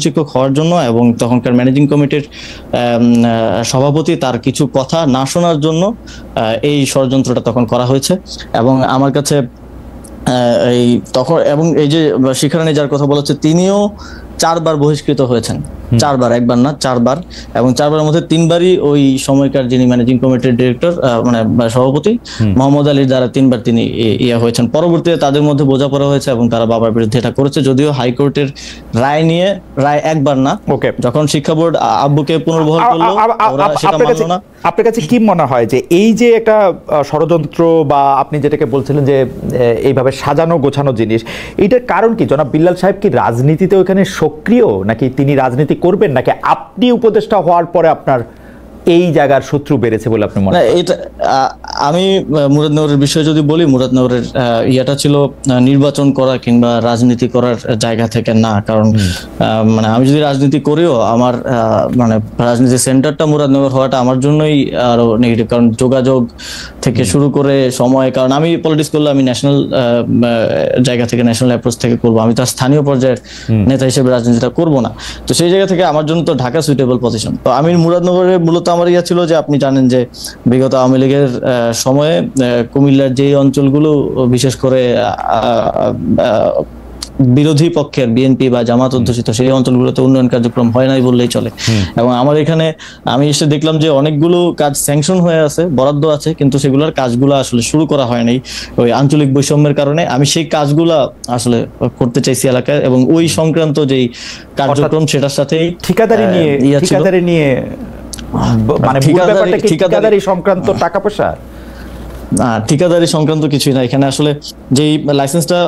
শিক্ষক হওয়ার জন্য এবং তখনকার ম্যানেজিং কমিটির সভাপতি তার কিছু কথা না শোনার জন্য এই ষড়যন্ত্রটা তখন করা হয়েছে। এবং আমার কাছে এই তখন, এবং এই যে শিখারানী যার কথা বলা হচ্ছে, তিনিও 4 বার বহিষ্কৃত হয়েছেন, 4 বার, একবার না 4 বার, এবং 4 বারের মধ্যে 3 বারই ওই সময়কার যিনি ম্যানেজিং কমিটির ডিরেক্টর মানে সভাপতি মোহাম্মদ আলীর দ্বারা 3 বার তিনি ইয়া হয়েছেন। পরবর্তীতে তাদের মধ্যে বোঝাপড়া হয়েছে এবং তারা বাবার বিরুদ্ধে এটা করেছে, যদিও হাইকোর্টের রায় একবার না, যখন শিক্ষা বোর্ড আব্বুকে পুনর্বহাল করলো ওরা সেটা মানলো না। আপনার কাছে কি মনে হয় যে এই যে একটা ষড়যন্ত্র বা আপনি যেটাকে বলছিলেন যে এইভাবে সাজানো গোছানো জিনিস, এটার কারণ কি? জনাব বিল্লাল সাহেব কি রাজনীতিতে ওইখানে সক্রিয়, নাকি তিনি রাজনীতি করবেন, নাকি আপনি উপদেষ্টা হওয়ার পরে আপনার এই জায়গার শত্রু বেড়েছে বলে আপনি মনে করেন? এটা আমি মুরাদনগরের বিষয়ে যদি বলি, মুরাদনগরের ইয়াটা ছিল নির্বাচন করা কিংবা রাজনীতি করার জায়গা থেকে না, কারণ মানে আমি যদি রাজনীতি করিও আমার মানে রাজনীতির সেন্টারটা মুরাদনগর হওয়াটা আমার জন্যই আরো নেগেটিভ, কারণ যোগাযোগ থেকে শুরু করে সময়, কারণ আমি পলিটিক্স করলে আমি ন্যাশনাল জায়গা থেকে, ন্যাশনাল অ্যাপ্রোচ থেকে করবো, আমি তার স্থানীয় পর্যায়ের নেতা হিসেবে রাজনীতিটা করবো না। তো সেই জায়গা থেকে আমার জন্য তো ঢাকা সুইটেবল পজিশন। তো আমি মুরাদনগরে মূলত আমার ইয়া ছিল যে আপনি জানেন যে বিগত আওয়ামী লীগের সময়ে কুমিল্লার যে অঞ্চলগুলো বিশেষ করে বিরোধী পক্ষের বিএনপি বা জামাত অধ্যুষিত সেই অঞ্চলগুলোতে উন্নয়ন কার্যক্রম হয় নাই বললেই চলে। এবং আমার এখানে আমি এসে দেখলাম যে অনেকগুলো কাজ স্যাংশন হয়ে আছে, বরাদ্দ আছে, কিন্তু সেগুলোর কাজগুলো আসলে শুরু করা হয় নাই ওই আঞ্চলিক বৈষম্যের কারণে। আমি সেই কাজগুলা আসলে করতে চাইছি এলাকায়, এবং ওই সংক্রান্ত যেই কার্যক্রম সেটার সাথেই ঠিকাদারি নিয়ে মানে ঠিকাদারি সংক্রান্ত টাকা পয়সা, ঠিকাদারি সংক্রান্ত কিছুই না এখানে। আসলে যেই লাইসেন্সটা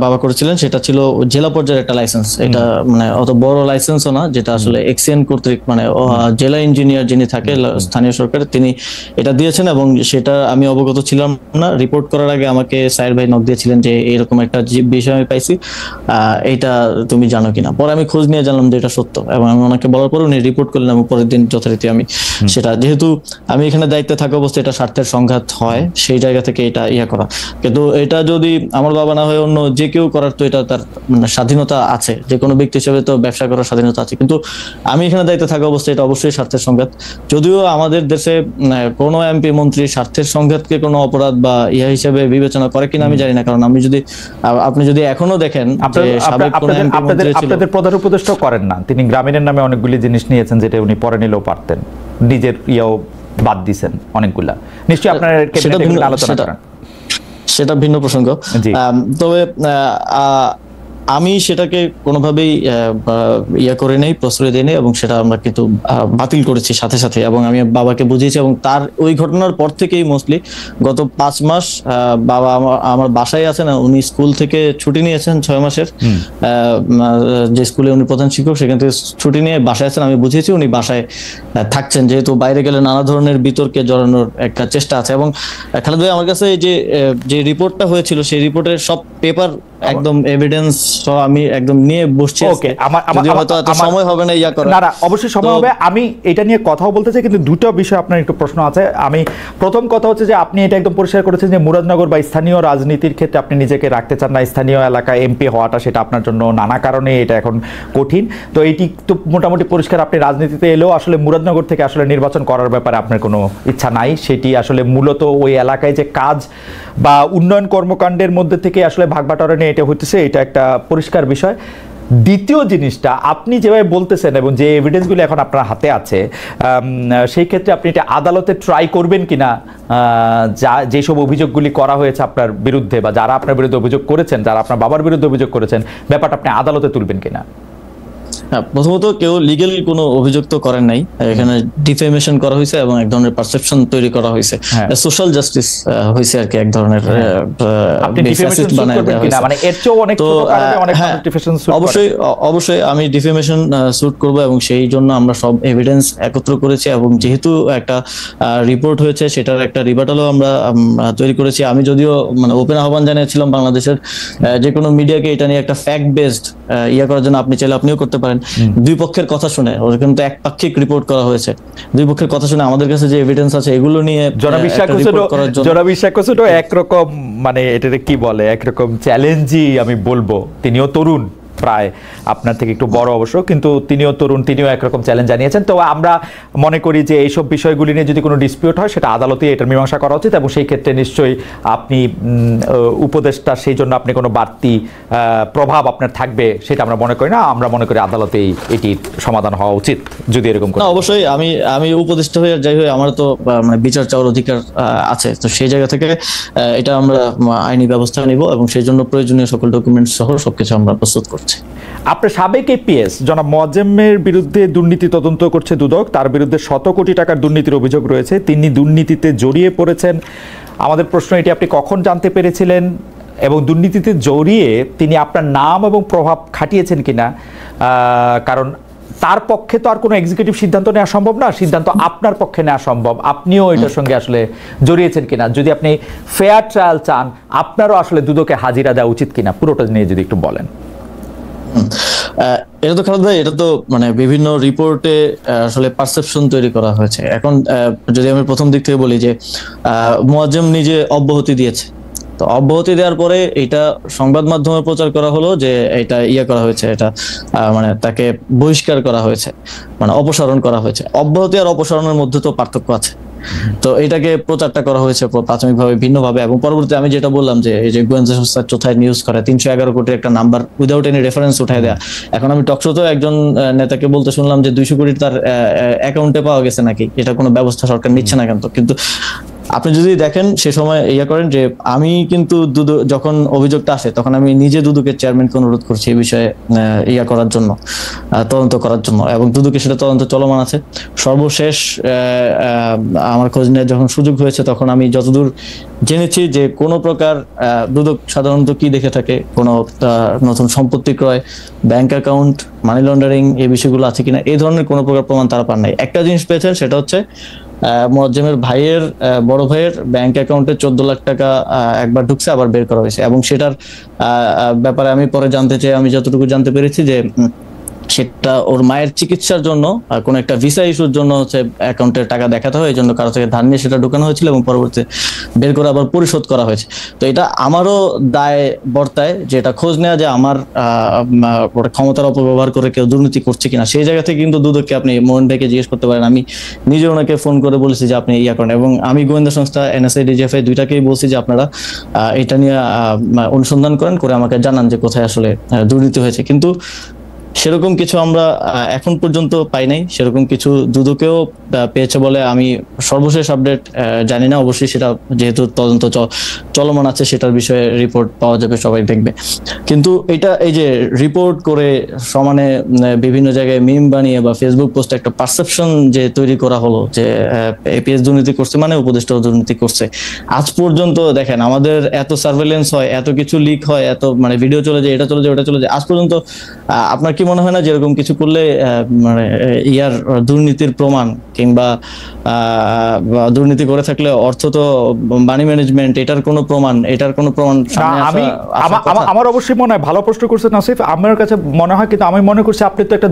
বাবা করেছিলেন সেটা ছিল জেলা পর্যায়ের একটা লাইসেন্স, এটা মানে অত বড় লাইসেন্সও না, যেটা আসলে এক্সিএন কর্তৃক মানে জেলা ইঞ্জিনিয়ার যিনি থাকে স্থানীয় সরকার তিনি এটা দিয়েছেন, এবং সেটা আমি অবগত ছিলাম না। রিপোর্ট করার আগে আমাকে সাইর ভাই নক দিয়েছিলেন যে এরকম একটা বিষয় আমি পাইছি, এইটা তুমি জানো কিনা। পরে আমি খোঁজ নিয়ে জানলাম যে এটা সত্য, এবং আমি ওনাকে বলার পর উনি রিপোর্ট করলেন, এবং পরের দিন যথারীতি আমি সেটা, যেহেতু আমি এখানে দায়িত্বে থাকা অবস্থায় এটা স্বার্থের সংঘাত হয়, সেই জায়গা থেকে এটা ইয়া করা। কিন্তু এটা যদি আমার বাবা না হয় অন্য যে কেউ করার, তো এটা তার স্বাধীনতা আছে, যে কোনো ব্যক্তি হিসেবে তো ব্যবসা করার স্বাধীনতা আছে, কিন্তু আমি এখানে দায়িত্বে থাকা অবস্থায় এটা অবশ্যই স্বার্থের সংঘাত। যদিও আমাদের দেশে কোনো এমপি মন্ত্রী স্বার্থের সংঘাতকে কোনো অপরাধ বা ইয়া হিসেবে বিবেচনা করে কিনা আমি জানি না, কারণ আপনি যদি এখনো দেখেন আপনাদের প্রধান উপদেষ্টা করেন না, তিনি গ্রামীণের নামে অনেকগুলি জিনিস নিয়েছেন যেটা উনি পরে নিলেও পারতেন, নিজের ইয়াও বাদ দিছেন অনেকগুলা, নিশ্চয়ই আপনার আলোচনা করেন, সেটা ভিন্ন প্রসঙ্গ। তবে আমি সেটাকে কোনোভাবেই ইয়া করে নেই, প্রশ্রয় দিই নেই, এবং সেটা আমরা কিন্তু বাতিল করেছি সাথে সাথে, এবং আমি বাবাকে বুঝিয়েছি। এবং তার ওই ঘটনার পর থেকেই মোস্টলি গত 5 মাস বাবা আমার বাসায় আছেন, উনি স্কুল থেকে ছুটি নিয়েছেন 6 মাসের, যে স্কুলে উনি প্রধান শিক্ষক সেখান থেকে ছুটি নিয়ে বাসায় আছেন। আমি বুঝিয়েছি উনি বাসায় থাকছেন, যেহেতু বাইরে গেলে নানা ধরনের বিতর্কে জড়ানোর একটা চেষ্টা আছে। এবং খালেদ ভাই, আমার কাছে যে রিপোর্টটা হয়েছিল সেই রিপোর্টের সব পেপার একদম এভিডেন্স সহ আমি একদম নিয়ে বসছি। ওকে, যদিও হয়তো এত সময় হবে না ইয়া করা। না অবশ্যই সময় হবে, আমি এটা নিয়ে কথাও বলতে চাই, কিন্তু দুটো বিষয় আপনার একটু প্রশ্ন আছে। আমি প্রথম কথা হচ্ছে যে আপনি এটা একদম পরিষ্কার করেছেন যে মুরাদনগর বা স্থানীয় রাজনীতির ক্ষেত্রে আপনি নিজেকে রাখতে চান না, স্থানীয় এলাকায় এমপি হওয়াটা সেটা আপনার জন্য নানা কারণে এটা এখন কঠিন। তো এইটি তো মোটামুটি পরিষ্কার, আপনি রাজনীতিতে এলেও আসলে মুরাদনগর থেকে আসলে নির্বাচন করার ব্যাপারে আপনার কোনো ইচ্ছা নাই। সেটি আসলে মূলত ওই এলাকায় যে কাজ বা উন্নয়ন কর্মকাণ্ডের মধ্যে থেকে আসলে ভাগবাটোয়ারা নিয়ে এটা হইতেছে, এটা একটা পরিষ্কার বিষয়। দ্বিতীয় জিনিসটা, আপনি যেভাবে বলতেছেন এবং যে এভিডেন্সগুলো এখন আপনার হাতে আছে, সেই ক্ষেত্রে আপনি এটা আদালতে ট্রাই করবেন কিনা, যেসব অভিযোগগুলি করা হয়েছে আপনার বিরুদ্ধে বা যারা আপনার বিরুদ্ধে অভিযোগ করেছেন, যারা আপনার বাবার বিরুদ্ধে অভিযোগ করেছেন, ব্যাপারটা আপনি আদালতে তুলবেন কিনা? হ্যাঁ, প্রথমত কেউ লিগ্যাল কোনো অভিযোগ তো করেন নাই, এখানে ডিফেমেশন করা হয়েছে এবং এক ধরনের পারসেপশন তৈরি করা হয়েছে, সোশ্যাল জাস্টিস হয়েছে আর কি, এক ধরনের অবশ্যই আমি ডিফেমেশন স্যুট করব এবং সেই জন্য আমরা সব এভিডেন্স একত্র করেছি এবং যেহেতু একটা রিপোর্ট হয়েছে সেটার একটা রিবাটালও আমরা তৈরি করেছি। আমি যদিও মানে ওপেন আহ্বান জানিয়েছিলাম বাংলাদেশের যে কোনো মিডিয়াকে এটা নিয়ে একটা ফ্যাক্ট বেসড ইয়া করার জন্য, আপনি চাইলে আপনিও করতে পারেন। দুই পক্ষের কথা শুনে, ওর কিন্তু একপাক্ষিক রিপোর্ট করা হয়েছে, দুই পক্ষের কথা শুনে আমাদের কাছে যে এভিডেন্স আছে এগুলো নিয়ে একরকম মানে এটাতে কি বলে, একরকম চ্যালেঞ্জই আমি বলবো। তিনিও তরুণ, প্রায় আপনার থেকে একটু বড় অবশ্য, কিন্তু তিনিও তরুণ, তিনিও একরকম চ্যালেঞ্জ জানিয়েছেন। তো আমরা মনে করি যে এইসব বিষয়গুলি নিয়ে যদি কোনো ডিসপিউট হয় সেটা আদালতে এটার মীমাংসা করা উচিত, এবং সেই ক্ষেত্রে নিশ্চয়ই আপনি উপদেষ্টা, সেই জন্য আপনি কোনো বাড়তি প্রভাব আপনার থাকবে সেটা আমরা মনে করি না। আমরা মনে করি আদালতেই এটির সমাধান হওয়া উচিত যদি এরকম কোনো। অবশ্যই আমি উপদেষ্টা হয়ে যাই হয়ে আমার তো মানে বিচার চাওয়ার অধিকার আছে, তো সেই জায়গা থেকে এটা আমরা আইনি ব্যবস্থা নিব এবং সেই জন্য প্রয়োজনীয় সকল ডকুমেন্টস সহ সবকিছু আমরা প্রস্তুত করছি। আপনার সাবেক এপিএস জনাব মোয়াজ্জেমের বিরুদ্ধে দুর্নীতি তদন্ত করছে দুদক, তার বিরুদ্ধে 100 কোটি টাকার দুর্নীতির অভিযোগ রয়েছে, তিনি দুর্নীতিতে জড়িয়ে পড়েছেন। আমাদের প্রশ্ন, এটি আপনি কখন জানতে পেরেছিলেন এবং দুর্নীতিতে জড়িয়ে তিনি আপনার নাম এবং প্রভাব খাটিয়েছেন কিনা? কারণ তার পক্ষে তো আর কোনো এক্সিকিউটিভ সিদ্ধান্ত নেওয়া সম্ভব না, সিদ্ধান্ত আপনার পক্ষে নেওয়া সম্ভব। আপনিও এটার সঙ্গে আসলে জড়িয়েছেন কিনা? যদি আপনি ফেয়ার ট্রায়াল চান, আপনারও আসলে দুদকে হাজিরা দেওয়া উচিত কিনা, পুরোটা নিয়ে যদি একটু বলেন। এটা তো খালেদ ভাই, এটা তো মানে বিভিন্ন রিপোর্টে আসলে পারসেপশন তৈরি করা হয়েছে। এখন যদি আমি প্রথম দিক থেকে বলি যে মোয়াজ্জেম নিজে অব্যাহতি দিয়েছে, তো অব্যাহতি দেওয়ার পরে এটা সংবাদ মাধ্যমে প্রচার করা হলো যে এটা করা হয়েছে, এটা মানে তাকে বহিষ্কার করা হয়েছে, মানে অপসারণ করা হয়েছে। অব্যাহতি আর অপসারণের মধ্যে তো পার্থক্য আছে, তো এটাকে প্রচারটা করা হয়েছে প্রাথমিকভাবে ভিন্নভাবে, এবং পরবর্তীতে আমি যেটা বললাম যে এই যে গোয়েন্দা সংস্থা চোথায় নিউজ করে 311 কোটির একটা নাম্বার উইদাউট এনি রেফারেন্স উঠায় দেয়া। এখন আমি টকশোতেও একজন নেতাকে বলতে শুনলাম যে 200 কোটি তার অ্যাকাউন্টে পাওয়া গেছে নাকি, এটা কোনো ব্যবস্থা সরকার নিচ্ছে না কেন? কিন্তু আপনি যদি দেখেন সে সময় করেন যে আমি কিন্তু যখন অভিযোগটা আসে তখন আমি নিজে দুদকের চেয়ারম্যানকে অনুরোধ করছি এই বিষয়ে করার জন্য, তদন্ত করার জন্য, এবং দুদকে সেটা তদন্ত চলমান আছে। সর্বশেষ আমার খোঁজ নেওয়ার যখন সুযোগ হয়েছে তখন আমি যতদূর জেনেছি যে কোনো প্রকার দুদক সাধারণত কি দেখে থাকে, কোনো নতুন সম্পত্তি ক্রয়, ব্যাংক অ্যাকাউন্ট, মানি লন্ডারিং, এই বিষয়গুলো আছে কিনা, এই ধরনের কোনো প্রকার প্রমাণ তারা পান নাই। একটা জিনিস পেয়েছেন, সেটা হচ্ছে মোয়াজ্জেমের ভাইয়ের বড় ভাইয়ের ব্যাংক অ্যাকাউন্টে 14 লাখ টাকা একবার ঢুকছে, আবার বের করা হয়েছে, এবং সেটার ব্যাপারে আমি পরে জানতে চাই, আমি যতটুকু জানতে পেরেছি যে সেটা ওর মায়ের চিকিৎসার জন্য কোন একটা ভিসা ইস্যুর জন্য হচ্ছে অ্যাকাউন্টের টাকা দেখাতে হয়, এই জন্য কারো থেকে ধার নিয়ে সেটা ঢুকানো হয়েছিল এবং পরবর্তীতে বের করে আবার পরিশোধ করা হয়েছে। তো এটা আমারও দায় বর্তায় যে এটা খোঁজ নেওয়া যে আমার ক্ষমতার অপব্যবহার করে কেউ দুর্নীতি করছে কিনা। সেই জায়গা থেকে কিন্তু দুদককে আপনি মোহন ভাইকে জিজ্ঞেস করতে পারেন, আমি নিজে ওনাকে ফোন করে বলেছি যে আপনি করেন, এবং আমি গোয়েন্দা সংস্থা NSA DGFI দুইটাকেই বলছি যে আপনারা এটা নিয়ে অনুসন্ধান করেন, করে আমাকে জানান যে কোথায় আসলে দুর্নীতি হয়েছে। কিন্তু সেরকম কিছু আমরা এখন পর্যন্ত পাই নাই, সেরকম কিছু দুদকেও পেয়েছে বলে আমি সর্বশেষ আপডেট জানি না। অবশ্যই সেটা যেহেতু তদন্ত চলমান আছে সেটার বিষয়ে রিপোর্ট পাওয়া যাবে, সবাই দেখবে। কিন্তু এটা এই যে রিপোর্ট করে সমানে বিভিন্ন জায়গায় মিম বানিয়ে বা ফেসবুক পোস্টে একটা পারসেপশন যে তৈরি করা হলো যে এপিএস দুর্নীতি করছে মানে উপদেষ্টাও দুর্নীতি করছে। আজ পর্যন্ত দেখেন আমাদের এত সার্ভেলেন্স হয়, এত কিছু লিক হয়, এত মানে ভিডিও চলে যায়, এটা চলে যায়, ওটা চলে যায়, আজ পর্যন্ত আপনার কি কি মনে হয় না যেরকম কিছু করলে মানে ইয়ার দুর্নীতির প্রমাণ কিংবা দুর্নীতি করে থাকলে অর্থ তো মানি ম্যানেজমেন্ট, এটার কোনো প্রমাণ আমি আমার অবশ্যই মনে হয়, ভালো প্রশ্ন করছেন আসিফ, আমার কাছে মনে হয়, কিন্তু আমি মনে করছি আপনি তো একটা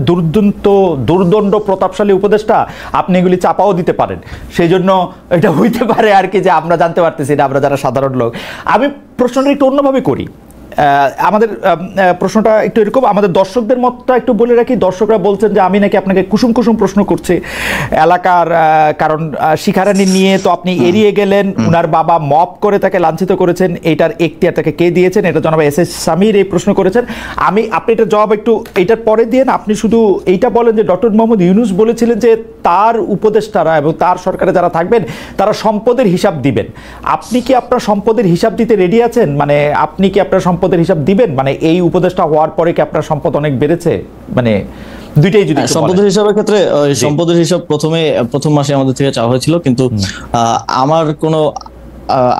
দুর্দণ্ড প্রতাপশালী উপদেষ্টা, আপনি এগুলি চাপাও দিতে পারেন, সেই জন্য এটা হইতে পারে আর কি, যে আমরা জানতে পারতেছি না, আমরা যারা সাধারণ লোক। আমি প্রশ্নটা একটু অন্যভাবে করি। আমাদের প্রশ্নটা একটু এরকম, আমাদের দর্শকদের মতটা একটু বলে রাখি। দর্শকরা বলছেন যে আমি নাকি আপনাকে কুসুম কুসুম প্রশ্ন করছি এলাকার, কারণ শিখারানী নিয়ে তো আপনি এড়িয়ে গেলেন, উনার বাবা মপ করে তাকে লাঞ্ছিত করেছেন, এটার এখতিয়ার তাকে কে দিয়েছেন, এটা জনাব এস এস সামির এই প্রশ্ন করেছেন। আপনি এটার জবাব একটু এইটার পরে দিয়ে, আপনি শুধু এইটা বলেন যে ডক্টর মোহাম্মদ ইউনূস বলেছিলেন যে তার উপদেষ্টারা এবং তার সরকারে যারা থাকবেন তারা সম্পদের হিসাব দিবেন। আপনি কি আপনার সম্পদের হিসাব দিতে রেডি আছেন? মানে আপনি কি আপনার সম্পদের হিসাব দিবেন? মানে এই উপদেষ্টা হওয়ার পরে কি আপনার সম্পদ অনেক বেড়েছে? মানে দুইটাই যদি সম্পদের হিসাবের ক্ষেত্রে, সম্পদের হিসাব প্রথম মাসে আমাদের থেকে চাওয়া হয়েছিল, কিন্তু আমার কোনো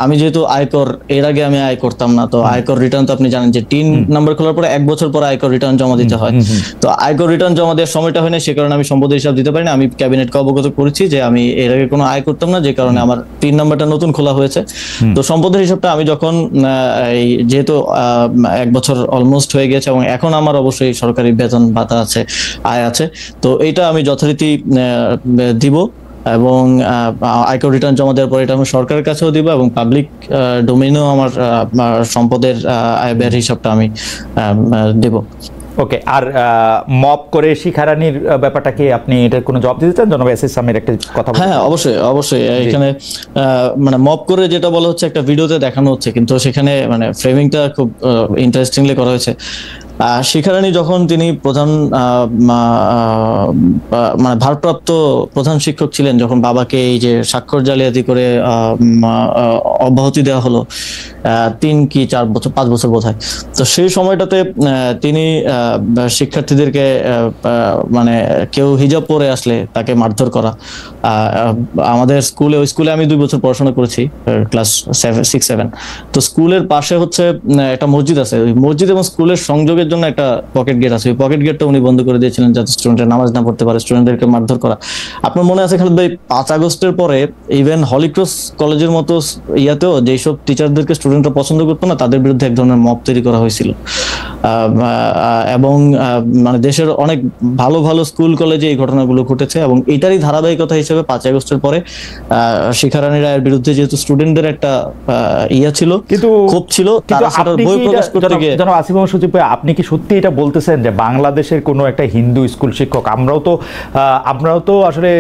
আমি যেহেতু আয়কর এর আগে আমি আয় করতাম না, তো আয়কর রিটার্ন তো আপনি জানেন যে 3 নাম্বার খোলার পরে 1 বছর পরে আয়কর রিটার্ন জমা দিতে হয়। তো আয়কর রিটার্ন জমা দেওয়ার সময়টা হয় না, সে কারণে আমি সম্পদের হিসাব দিতে পারি না। আমি ক্যাবিনেটকে অবগত করেছি যে আমি এর আগে কোনো আয় করতাম না, যে কারণে আমার 3 নাম্বারটা নতুন খোলা হয়েছে। তো সম্পদের হিসাবটা আমি যখন যেহেতু 1 বছর অলমোস্ট হয়ে গেছে এবং এখন আমার অবশ্যই সরকারি বেতন ভাতা আছে, আয় আছে, তো এইটা আমি যথারীতি দিব এবং আয়কর রিটার্ন জমা দেওয়ার পরে এটা আমি সরকারের কাছেও দিব এবং পাবলিক ডোমেইনেও আমার সম্পদের আয় ব্যয়ের হিসাবটা আমি দেব। ওকে, আর মপ করে শিখারানির ব্যাপারটা কি আপনি এটার কোনো জবাব দিতে চান? জনাব এস এস সামির একটা কথা। হ্যাঁ, অবশ্যই এখানে মানে মপ করে যেটা বলা হচ্ছে একটা ভিডিওতে দেখানো হচ্ছে, কিন্তু সেখানে মানে ফ্রেমিংটা খুব ইন্টারেস্টিংলি করা হয়েছে। শিখারানী যখন তিনি মানে ভারপ্রাপ্ত প্রধান শিক্ষক ছিলেন, যখন বাবাকে এই যে স্বাক্ষর জালিয়াতি করে অব্যাহতি দেওয়া হলো 3 কি 4 বছর 5 বছর বোধহয়, তো সেই সময়টাতে তিনি শিক্ষার্থীদেরকে মানে কেউ হিজাব পরে আসলে তাকে মারধর করা। আমাদের ওই স্কুলে আমি 2 বছর পড়াশোনা করেছি, ক্লাস 6-7। তো স্কুলের পাশে হচ্ছে একটা মসজিদ আছে, ওই মসজিদ এবং স্কুলের সংযোগের জন্য একটা পকেট গেট আছে, ওই পকেট গেটটা উনি বন্ধ করে দিয়েছিলেন যাতে স্টুডেন্টরা নামাজ না পড়তে পারে, স্টুডেন্টদেরকে মারধর করা। আপনার মনে আছে খালিদ ভাই, 5 আগস্টের পরে ইভেন হলিক্রস কলেজের মতো ইয়াতেও যেসব টিচারদেরকে স্টুডেন্টরা পছন্দ করতো না, তাদের বিরুদ্ধে এক ধরনের মব তৈরি করা হয়েছিল। এবং মানে দেশের অনেক ভালো ভালো স্কুল কলেজে এই ঘটনাগুলো ঘটেছে এবং এটারই ধারাবাহিকতা হিসেবে 5 আগস্টের পরে শিখারানী রায়ের বিরুদ্ধে যেহেতু স্টুডেন্টদের একটা ইয়া ছিল, কিন্তু ক্ষোভ ছিল, তারা সেটার বই প্রকাশ করতে গিয়ে। জনাব আসিফ মোহাম্মদ সজীব ভাই, আপনি কি সত্যি এটা বলতেছেন যে বাংলাদেশের কোনো একটা হিন্দু স্কুল শিক্ষক, আমরাও তো আসলে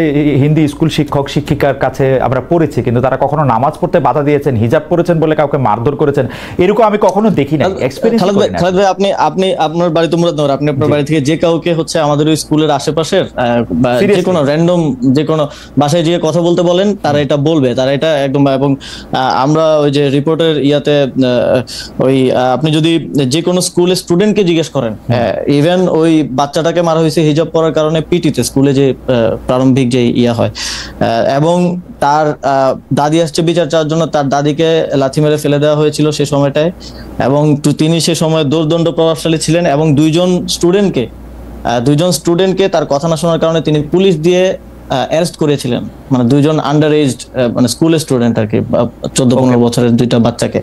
হিন্দি স্কুল শিক্ষক শিক্ষিকার কাছে আমরা পড়েছি, কিন্তু তারা কখনো নামাজ পড়তে বাধা দিয়েছেন, হিজাব পরেছেন বলে কাউকে মারধর করেছেন, এরকম আমি কখনো দেখি না, এক্সপেরিয়েন্স করি না। খালিদ ভাই, আপনি আপনার বাড়ি তো মুরাদনগর, আপনি আপনার বাড়ি থেকে যে কাউকে হচ্ছে আমাদের ওই স্কুলের আশেপাশের যে কোনো র্যান্ডম যে কোনো বাসায় গিয়ে কথা বলতে বলেন, তারা এটা বলবে, তারা এটা একদম। এবং আমরা ওই যে রিপোর্টের ইয়াতে ওই আপনি যদি যে কোনো স্কুলের স্টুডেন্টকে জিজ্ঞেস করেন, ইভেন ওই বাচ্চাটাকে মারা হয়েছে হিজাব পরার কারণে পিটিতে, স্কুলে যে প্রারম্ভিক যে ইয়া হয়, এবং তার দাদি আসছে বিচার চাওয়ার জন্য, তার দাদিকে লাথি মেরে ফেলে দেওয়া হয়েছিল সে সময়টায়, এবং তিনি সে সময় দুর্দণ্ড প্রভাবশালী ছিলেন এবং 2 জন স্টুডেন্টকে তার কথা না শোনার কারণে তিনি পুলিশ দিয়ে অ্যারেস্ট করেছিলেন, মানে 2 জন আন্ডার এজড মানে স্কুলের স্টুডেন্ট আর কি, 14-15 বছরের 2টা বাচ্চাকে।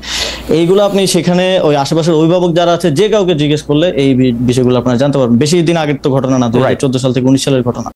এইগুলো আপনি সেখানে ওই আশেপাশের অভিভাবক যারা আছে যে কাউকে জিজ্ঞেস করলে এই বিষয়গুলো আপনারা জানতে পারবেন। বেশি দিন আগের তো ঘটনা না, 2014 সাল থেকে 19 সালের ঘটনা।